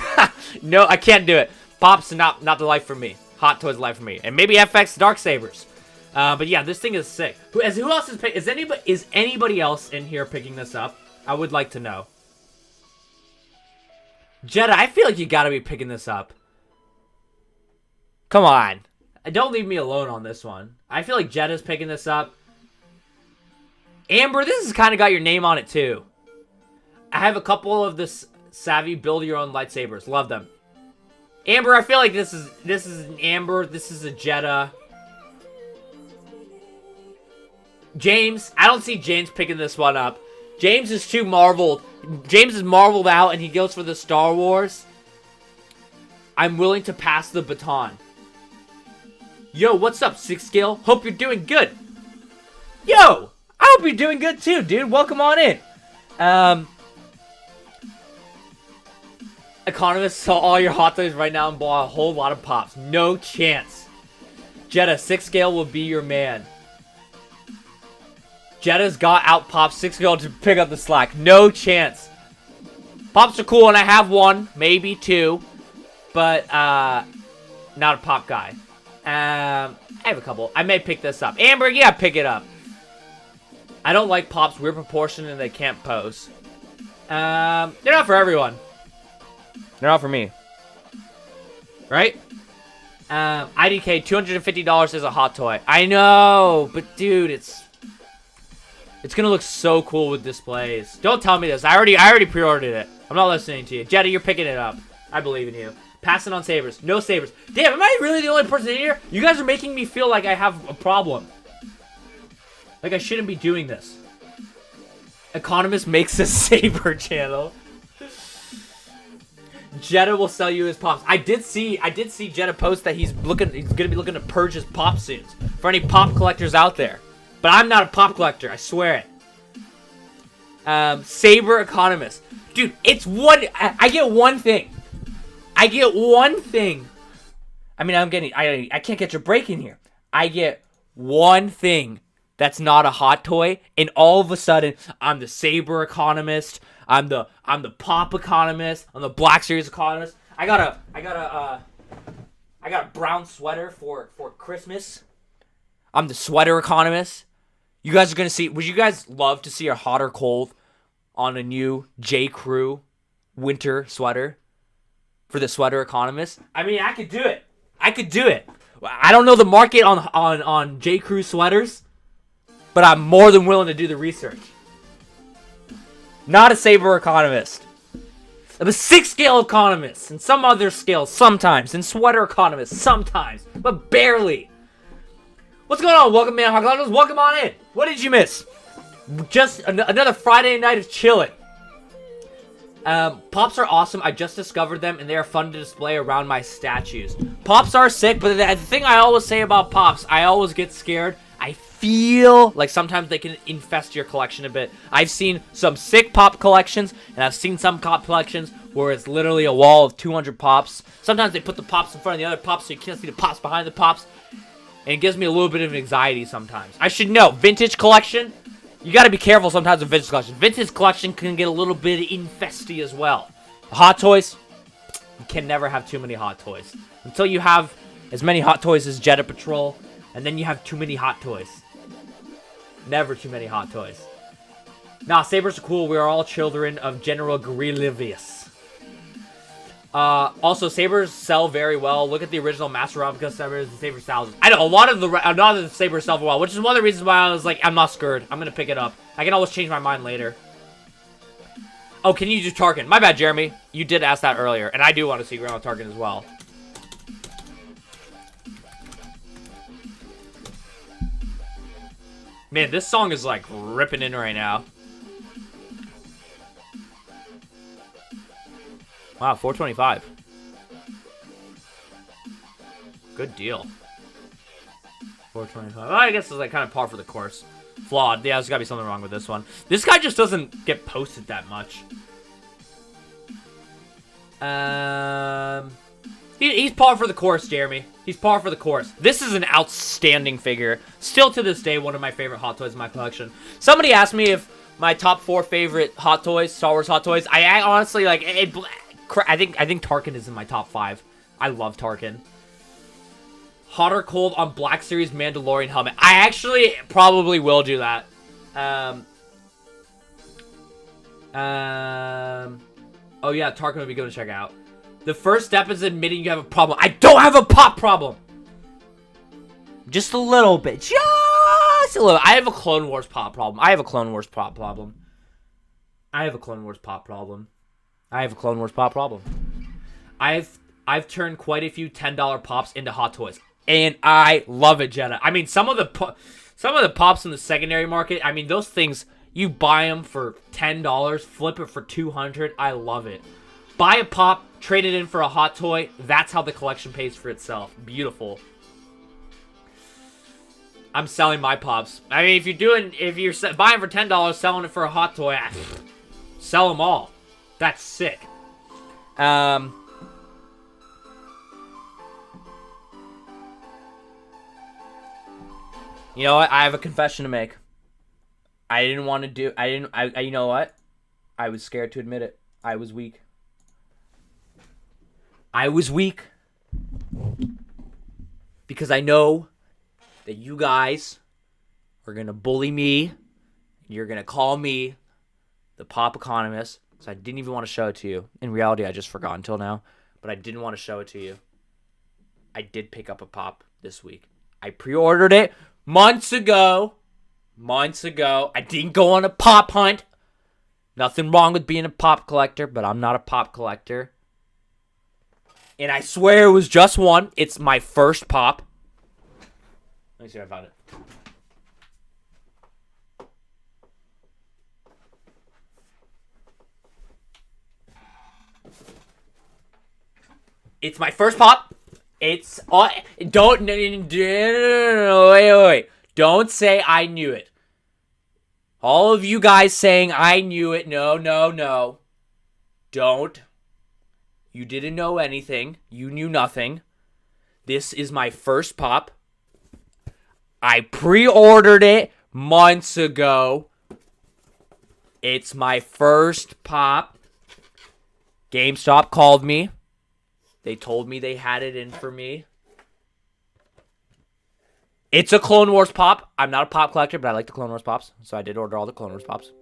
No, I can't do it. Pops not the life for me. Hot toys life for me, and maybe FX dark sabers. But yeah, this thing is sick. Who else is picking? Is anybody else in here picking this up? I would like to know. Jetta, I feel like you gotta be picking this up. Come on. Don't leave me alone on this one. I feel like Jetta's picking this up. Amber, this has kind of got your name on it too. I have a couple of this savvy build your own lightsabers. Love them. Amber, I feel like this is an Amber. This is a Jetta. James, I don't see James picking this one up. James is too marveled. James is marveled out and he goes for the Star Wars. I'm willing to pass the baton. Yo, what's up, 6 Scale? Hope you're doing good. Yo, I hope you're doing good too, dude. Welcome on in. Economist saw all your hot toys right now and bought a whole lot of Pops. No chance. Jetta, 6 Scale will be your man. Jetta's got out Pops. 6 Scale to pick up the slack. No chance. Pops are cool and I have one, maybe two, but not a Pop guy. I have a couple. I may pick this up. Amber, yeah, pick it up. I don't like Pop's weird proportion and they can't pose. They're not for everyone. They're not for me. Right? IDK, $250 is a hot toy. I know, but dude, it's gonna look so cool with displays. Don't tell me this. I already pre-ordered it. I'm not listening to you. Jetta, you're picking it up. I believe in you. Passing on sabers. No sabers. Damn, am I really the only person in here? You guys are making me feel like I have a problem. Like I shouldn't be doing this. Economist makes a saber channel. Jetta will sell you his Pops. I did see Jetta post that he's gonna be looking to purge his Pop soon. For any Pop collectors out there. But I'm not a Pop collector, I swear it. Saber Economist. Dude, it's one. I get one thing. I get one thing. I mean, I can't get your break in here. I get one thing that's not a hot toy, and all of a sudden, I'm the Saber Economist. I'm the Pop Economist. I'm the Black Series Economist. I got a brown sweater for Christmas. I'm the Sweater Economist. You guys are gonna see. Would you guys love to see a hot or cold on a new J. Crew winter sweater for the Sweater Economist? I mean, I could do it. I could do it. I don't know the market on J. Crew sweaters, but I'm more than willing to do the research. Not a Saber Economist. I'm a 6 Scale Economist, and some other scales sometimes, and Sweater Economist sometimes, but barely. What's going on? Welcome, man. Welcome on in. What did you miss? Just another Friday night of chilling. Pops are awesome. I just discovered them, and they are fun to display around my statues. Pops are sick, but the thing I always say about Pops, I always get scared. I feel like sometimes they can infest your collection a bit. I've seen some sick Pop collections, and I've seen some Pop collections where it's literally a wall of 200 Pops. Sometimes they put the Pops in front of the other Pops so you can't see the Pops behind the Pops. And it gives me a little bit of anxiety sometimes. I should know, vintage collection, you gotta be careful sometimes with vintage collection. Vintage collection can get a little bit infesty as well. Hot toys, You can never have too many Hot Toys. Until you have as many Hot Toys as Jedi Patrol, and then you have too many Hot Toys. Never too many Hot Toys. Nah, sabers are cool. We are all children of General Grievous. Also, sabers sell very well. Look at the original Master Replica sabers and sabers thousands. I know a lot of the sabers sell well, which is one of the reasons why I was like, I'm not scared. I'm gonna pick it up. I can always change my mind later. Oh, can you do Tarkin? My bad, Jeremy. You did ask that earlier, and I do want to see Grandma Tarkin as well. Man, this song is like ripping in right now. Wow, 425. Good deal. 425. Well, I guess it's like kind of par for the course. Flawed. Yeah, there's gotta be something wrong with this one. This guy just doesn't get posted that much. He's par for the course, Jeremy. He's par for the course. This is an outstanding figure. Still to this day, one of my favorite Hot Toys in my collection. Somebody asked me if my top 4 favorite Hot Toys, Star Wars Hot Toys. I honestly like. I think Tarkin is in my top 5. I love Tarkin. Hot or cold on Black Series Mandalorian helmet. I actually probably will do that. Oh yeah, Tarkin would be good to check out. The first step is admitting you have a problem. I don't have a pop problem. Just a little bit. Just a little. I have a Clone Wars pop problem. I have a Clone Wars pop problem. I have a Clone Wars pop problem. I have a Clone Wars pop problem. I've turned quite a few $10 pops into Hot Toys, and I love it, Jedi. I mean, some of the pops in the secondary market. I mean, those things you buy them for $10, flip it for $200. I love it. Buy a pop, trade it in for a Hot Toy. That's how the collection pays for itself. Beautiful. I'm selling my pops. I mean, if you're buying for $10, selling it for a Hot Toy, sell them all. That's sick. You know what? I have a confession to make. You know what? I was scared to admit it. I was weak. I was weak. Because I know that you guys are going to bully me. You're going to call me the pop economist. So I didn't even want to show it to you. In reality, I just forgot until now. But I didn't want to show it to you. I did pick up a pop this week. I pre-ordered it months ago. I didn't go on a pop hunt. Nothing wrong with being a pop collector, but I'm not a pop collector. And I swear it was just one. It's my first pop. Let me see if I found it. It's my first pop. It's wait. Don't say I knew it. All of you guys saying I knew it. No. Don't. You didn't know anything. You knew nothing. This is my first pop. I pre-ordered it months ago. It's my first pop. GameStop called me. They told me they had it in for me. It's a Clone Wars pop. I'm not a pop collector, but I like the Clone Wars pops. So I did order all the Clone Wars pops.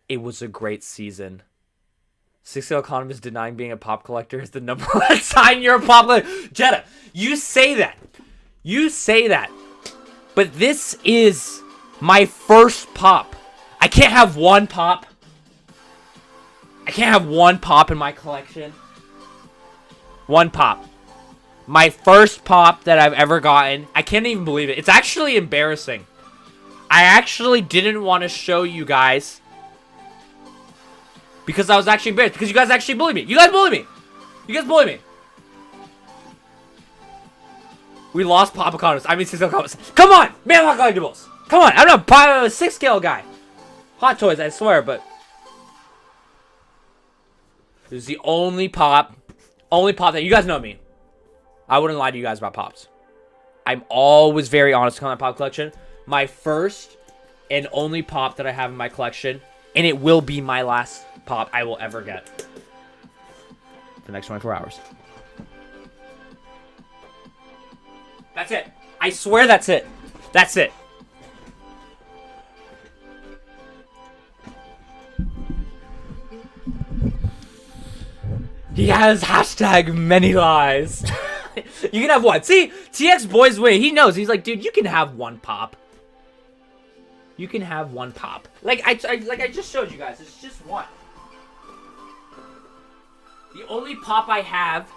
It was a great season. 6 Economist denying being a pop collector is the number one sign you're a pop collector. Jetta, you say that. But this is my first pop. I can't have one pop. I can't have one pop in my collection. One pop. My first pop that I've ever gotten. I can't even believe it. It's actually embarrassing. I actually didn't want to show you guys. Because I was actually embarrassed. Because you guys actually bullied me. You guys bully me. We lost Pop Economists. I mean, 6 Economists. Come on! Man, Hot Collectibles. Come on. I'm not a 6 scale guy. Hot Toys, I swear, but... This is the only pop that... You guys know me. I wouldn't lie to you guys about pops. I'm always very honest on my pop collection. My first and only pop that I have in my collection And it will be my last pop I will ever get for the next 24 hours. That's it. I swear that's it. That's it. He has hashtag many lies. You can have one. See, TX boys win. He knows. He's like, dude, you can have one pop. You can have one pop. Like I just showed you guys. It's just one. The only pop I have.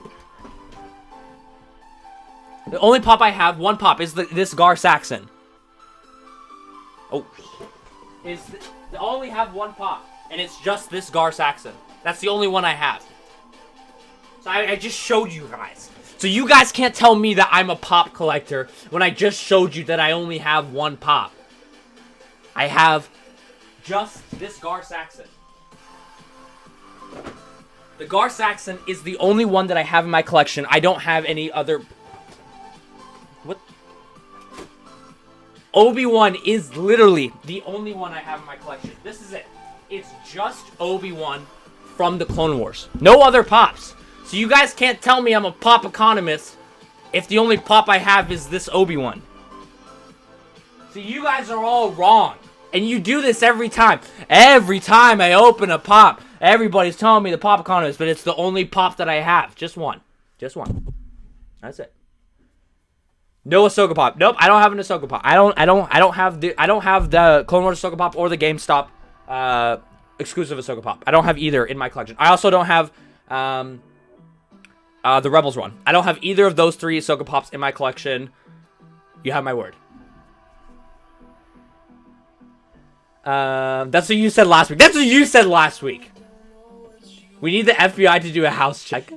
The only pop I have, one pop, is this Gar Saxon. Oh, I only have one pop, and it's just this Gar Saxon. That's the only one I have. So I just showed you guys. So you guys can't tell me that I'm a pop collector when I just showed you that I only have one pop. I have just this Gar Saxon. The Gar Saxon is the only one that I have in my collection. I don't have any other... What? Obi-Wan is literally the only one I have in my collection. This is it. It's just Obi-Wan from the Clone Wars. No other pops. So you guys can't tell me I'm a pop economist if the only pop I have is this Obi-Wan. So you guys are all wrong. And you do this every time. Every time I open a pop, everybody's telling me the pop economist, but it's the only pop that I have. Just one. Just one. That's it. No Ahsoka pop. Nope, I don't have an Ahsoka pop. I don't have the Clone Wars Ahsoka pop or the GameStop exclusive Ahsoka pop. I don't have either in my collection. I also don't have the Rebels one. I don't have either of those three Ahsoka pops in my collection. You have my word. That's what you said last week. That's what you said last week. We need the FBI to do a house check.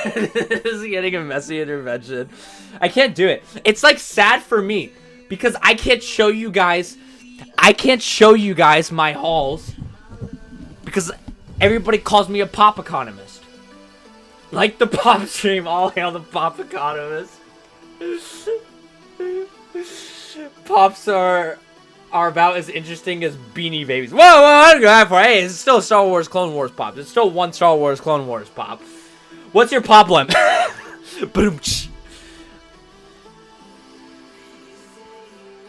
This is getting a messy intervention. I can't do it. It's like sad for me because I can't show you guys. I can't show you guys my hauls because everybody calls me a pop economist. Like the pop stream, all hail the pop economist. Pops are about as interesting as Beanie Babies. Whoa, I don't go that far. Hey, it's still a Star Wars Clone Wars pop. It's still one Star Wars Clone Wars pop. What's your problem? Boom.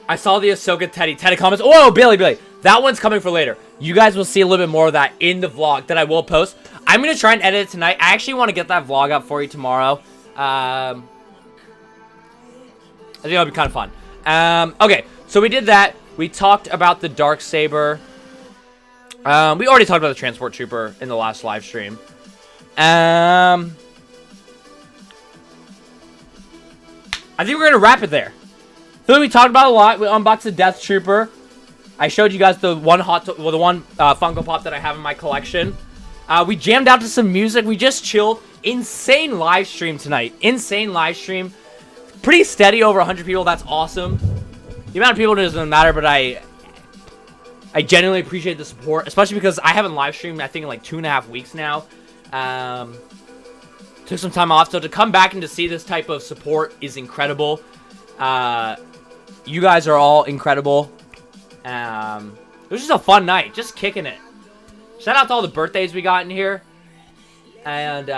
I saw the Ahsoka Teddy comments. Whoa, Billy. That one's coming for later. You guys will see a little bit more of that in the vlog that I will post. I'm going to try and edit it tonight. I actually want to get that vlog up for you tomorrow. I think that'll be kind of fun. Okay, so we did that. We talked about the dark saber. We already talked about the transport trooper in the last live stream. I think we're going to wrap it there. So we talked about a lot. We unboxed the Death Trooper. I showed you guys the one Funko Pop that I have in my collection. We jammed out to some music. We just chilled. Insane live stream tonight. Insane live stream. Pretty steady, over 100 people. That's awesome. The amount of people doesn't matter, but I genuinely appreciate the support, especially because I haven't live streamed, I think, in like 2.5 weeks now. Took some time off, so to come back and to see this type of support is incredible. You guys are all incredible. It was just a fun night, just kicking it. Shout out to all the birthdays we got in here. And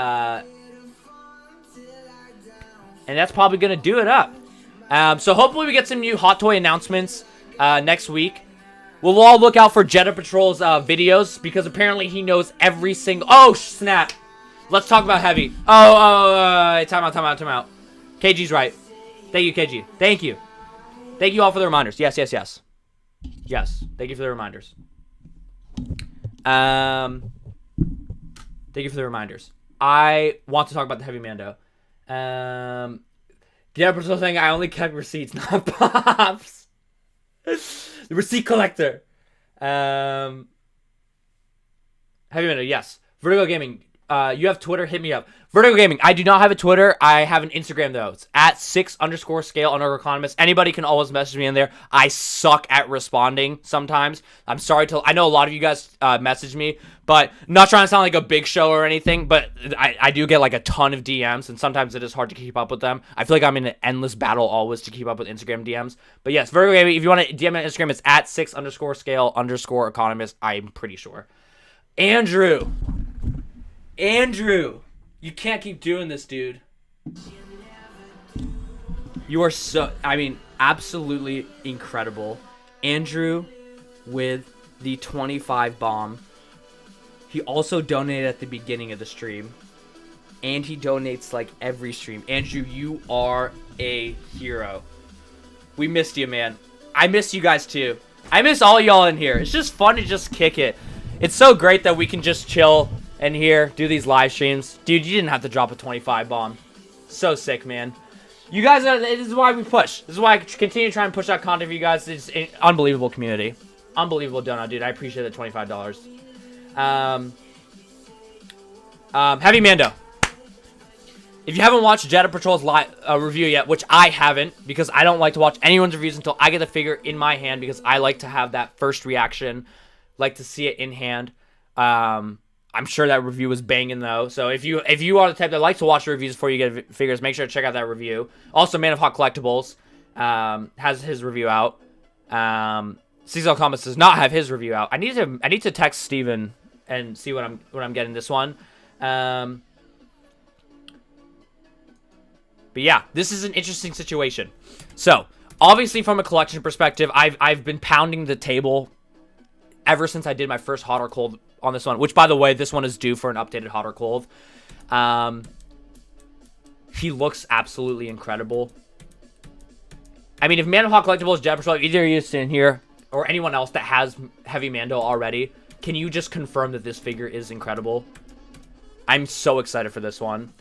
that's probably going to do it up. So hopefully we get some new Hot Toy announcements next week. We'll all look out for Jeddah Patrol's videos because apparently he knows every single... Oh, snap. Let's talk about Heavy. Time out. KG's right. Thank you, KG. Thank you. Thank you all for the reminders. Yes. Yes, thank you for the reminders. Thank you for the reminders. I want to talk about the Heavy Mando. The episode thing, I only kept receipts, not pops. The receipt collector. Heavy Mando, yes. Vertigo Gaming. You have Twitter? Hit me up. Vertigo Gaming. I do not have a Twitter. I have an Instagram though. It's at 6_scale_economist. Anybody can always message me in there. I suck at responding sometimes. I'm sorry to. I know a lot of you guys message me, but not trying to sound like a big show or anything. But I do get like a ton of DMs, and sometimes it is hard to keep up with them. I feel like I'm in an endless battle always to keep up with Instagram DMs. But yes, Vertigo Gaming. If you want to DM me on Instagram, it's at 6_scale_economist. I'm pretty sure. Andrew, you can't keep doing this, dude. You are so, I mean, absolutely incredible. Andrew with the 25 bomb. He also donated at the beginning of the stream. And he donates like every stream. Andrew, you are a hero. We missed you, man. I miss you guys too. I miss all y'all in here. It's just fun to just kick it. It's so great that we can just chill and here, do these live streams. Dude, you didn't have to drop a 25 bomb. So sick, man. You guys are, this is why we push. This is why I continue to try and push out content for you guys. It's an unbelievable community. Unbelievable donut, dude. I appreciate the $25. Heavy Mando. If you haven't watched Jedi Patrol's review yet, which I haven't, because I don't like to watch anyone's reviews until I get the figure in my hand, because I like to have that first reaction, like to see it in hand. I'm sure that review was banging though. So if you are the type that likes to watch the reviews before you get figures, make sure to check out that review. Also, Man of Hot Collectibles has his review out. Cecil Comics does not have his review out. I need to text Steven and see what I'm getting this one. But yeah, this is an interesting situation. So obviously, from a collection perspective, I've been pounding the table ever since I did my first hot or cold on this one, which, by the way, this one is due for an updated hot or cold. He looks absolutely incredible. I mean, if Man of Hot Collectibles, Jedi Patrol, either of you in here or anyone else that has Heavy Mando already, can you just confirm that this figure is incredible? I'm so excited for this one.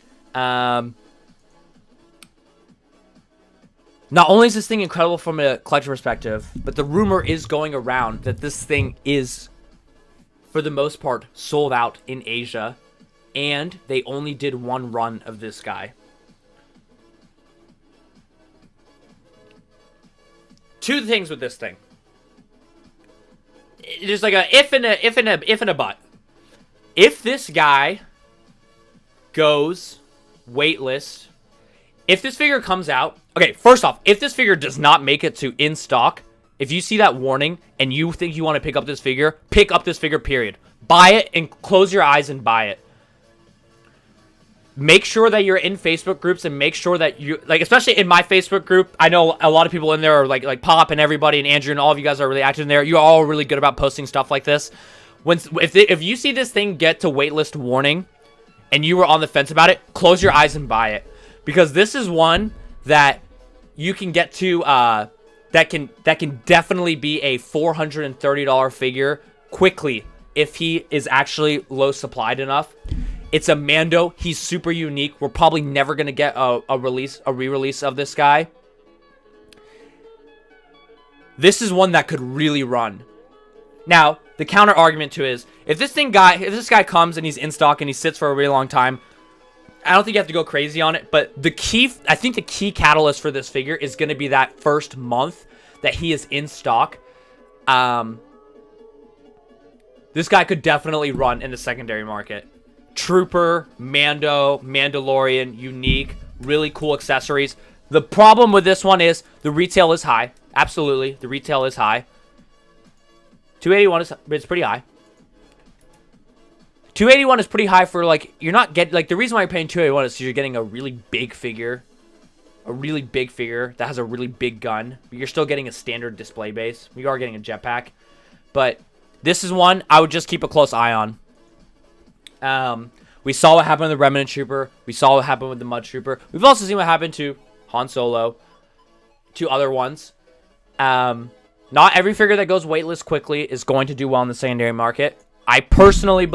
Not only is this thing incredible from a collector perspective, but the rumor is going around that this thing is, for the most part, sold out in Asia, and they only did one run of this guy. Two things with this thing. There's like a if and a but. If this guy goes weightless, if this figure comes out, okay, first off, if this figure does not make it to in stock, if you see that warning and you think you want to pick up this figure, period. Buy it and close your eyes and buy it. Make sure that you're in Facebook groups and make sure that you, like, especially in my Facebook group, I know a lot of people in there are like Pop and everybody and Andrew and all of you guys are really active in there. You're all really good about posting stuff like this. If you see this thing get to waitlist warning and you were on the fence about it, close your eyes and buy it. Because this is one that you can get to, that can definitely be a $430 figure quickly if he is actually low supplied enough. It's a Mando. He's super unique. We're probably never going to get a re-release of this guy. This is one that could really run. Now, the counter argument to is, if this guy comes and he's in stock and he sits for a really long time, I don't think you have to go crazy on it, but I think the key catalyst for this figure is going to be that first month that he is in stock. This guy could definitely run in the secondary market. Trooper, Mando, Mandalorian, unique, really cool accessories. The problem with this one is the retail is high. Absolutely, the retail is high. 281 it's pretty high. 281 is pretty high for, like, you're not getting, like, the reason why you're paying 281 is because you're getting a really big figure. A really big figure that has a really big gun. But you're still getting a standard display base. You are getting a jetpack. But this is one I would just keep a close eye on. We saw what happened with the Remnant Trooper. We saw what happened with the Mud Trooper. We've also seen what happened to Han Solo. To other ones. Not every figure that goes weightless quickly is going to do well in the secondary market. I personally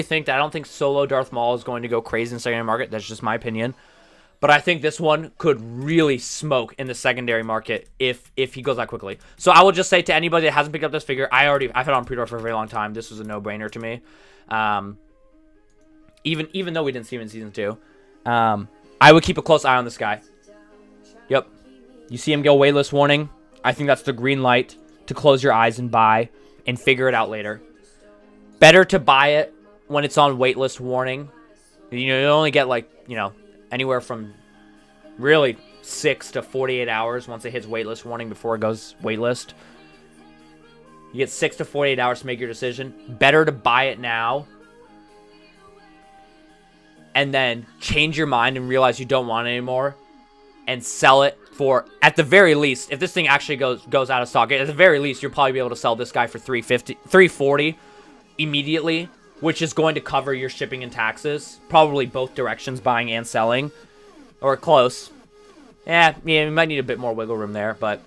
think that I don't think solo Darth Maul is going to go crazy in the secondary market. That's just my opinion. But I think this one could really smoke in the secondary market if he goes that quickly. So I will just say to anybody that hasn't picked up this figure, I've had it on pre-order for a very long time. This was a no-brainer to me. even though we didn't see him in season 2. I would keep a close eye on this guy. Yep. You see him go waitlist warning. I think that's the green light to close your eyes and buy and figure it out later. Better to buy it when it's on waitlist warning. You know, you only get like, you know, anywhere from really 6 to 48 hours once it hits waitlist warning before it goes waitlist. You get 6 to 48 hours to make your decision. Better to buy it now and then change your mind and realize you don't want it anymore and sell it for, at the very least, if this thing actually goes out of stock, at the very least, you'll probably be able to sell this guy for $340 immediately, which is going to cover your shipping and taxes. Probably both directions, buying and selling. Or close. Yeah, you might need a bit more wiggle room there, but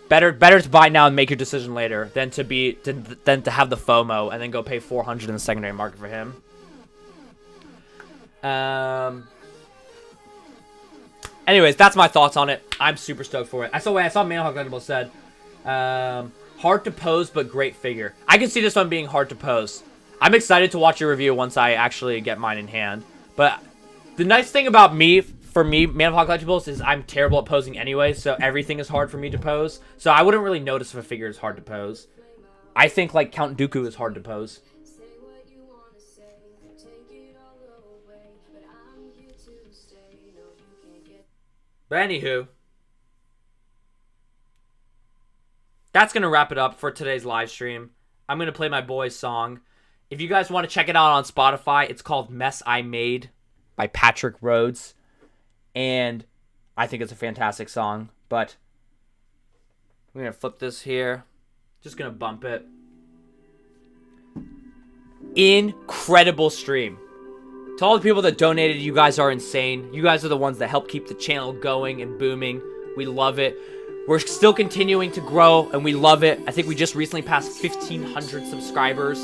better to buy now and make your decision later than to have the FOMO and then go pay $400 in the secondary market for him. Anyways, that's my thoughts on it. I'm super stoked for it. I saw Manhawk Collectibles said, hard to pose but great figure. I can see this one being hard to pose. I'm excited to watch your review once I actually get mine in hand. But the nice thing about for me, Manhawk Collectibles, is I'm terrible at posing anyway, so everything is hard for me to pose. So I wouldn't really notice if a figure is hard to pose. I think like Count Dooku is hard to pose. But anywho, that's going to wrap it up for today's live stream. I'm going to play my boy's song. If you guys want to check it out on Spotify, it's called Mess I Made by Patrick Rhodes. And I think it's a fantastic song. But I'm going to flip this here. Just going to bump it. Incredible stream. To all the people that donated, you guys are insane. You guys are the ones that help keep the channel going and booming. We love it. We're still continuing to grow, and we love it. I think we just recently passed 1,500 subscribers.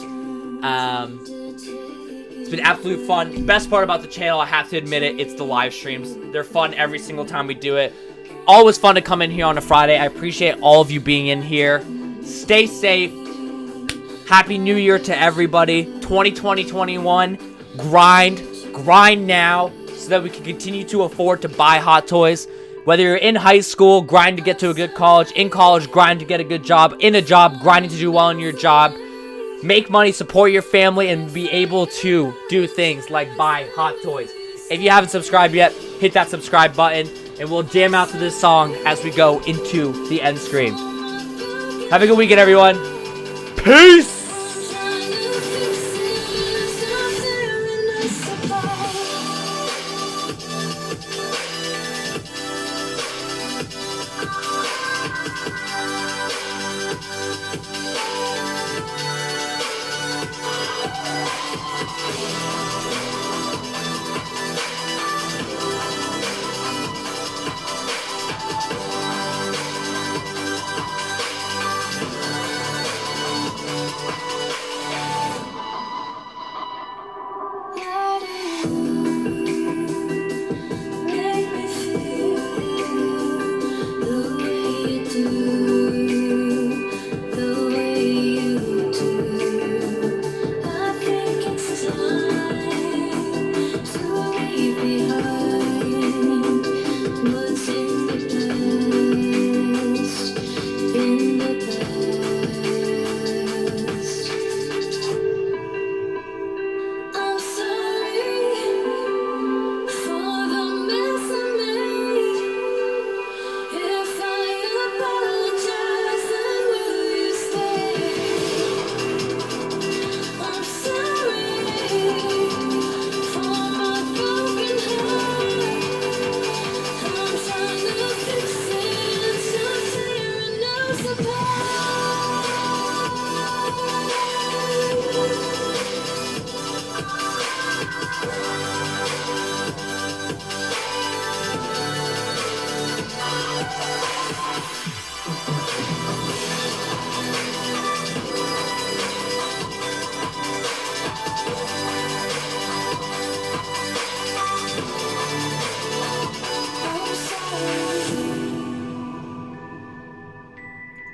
It's been absolute fun. The best part about the channel, I have to admit it, it's the live streams. They're fun every single time we do it. Always fun to come in here on a Friday. I appreciate all of you being in here. Stay safe. Happy New Year to everybody. 2020-21. Grind now so that we can continue to afford to buy Hot Toys. Whether you're in high school, grind to get to a good college. In college, grind to get a good job. In a job, grinding to do well in your job. Make money, support your family, and be able to do things like buy Hot Toys. If you haven't subscribed yet, hit that subscribe button, and we'll jam out to this song as we go into the end screen. Have a good weekend, everyone. Peace!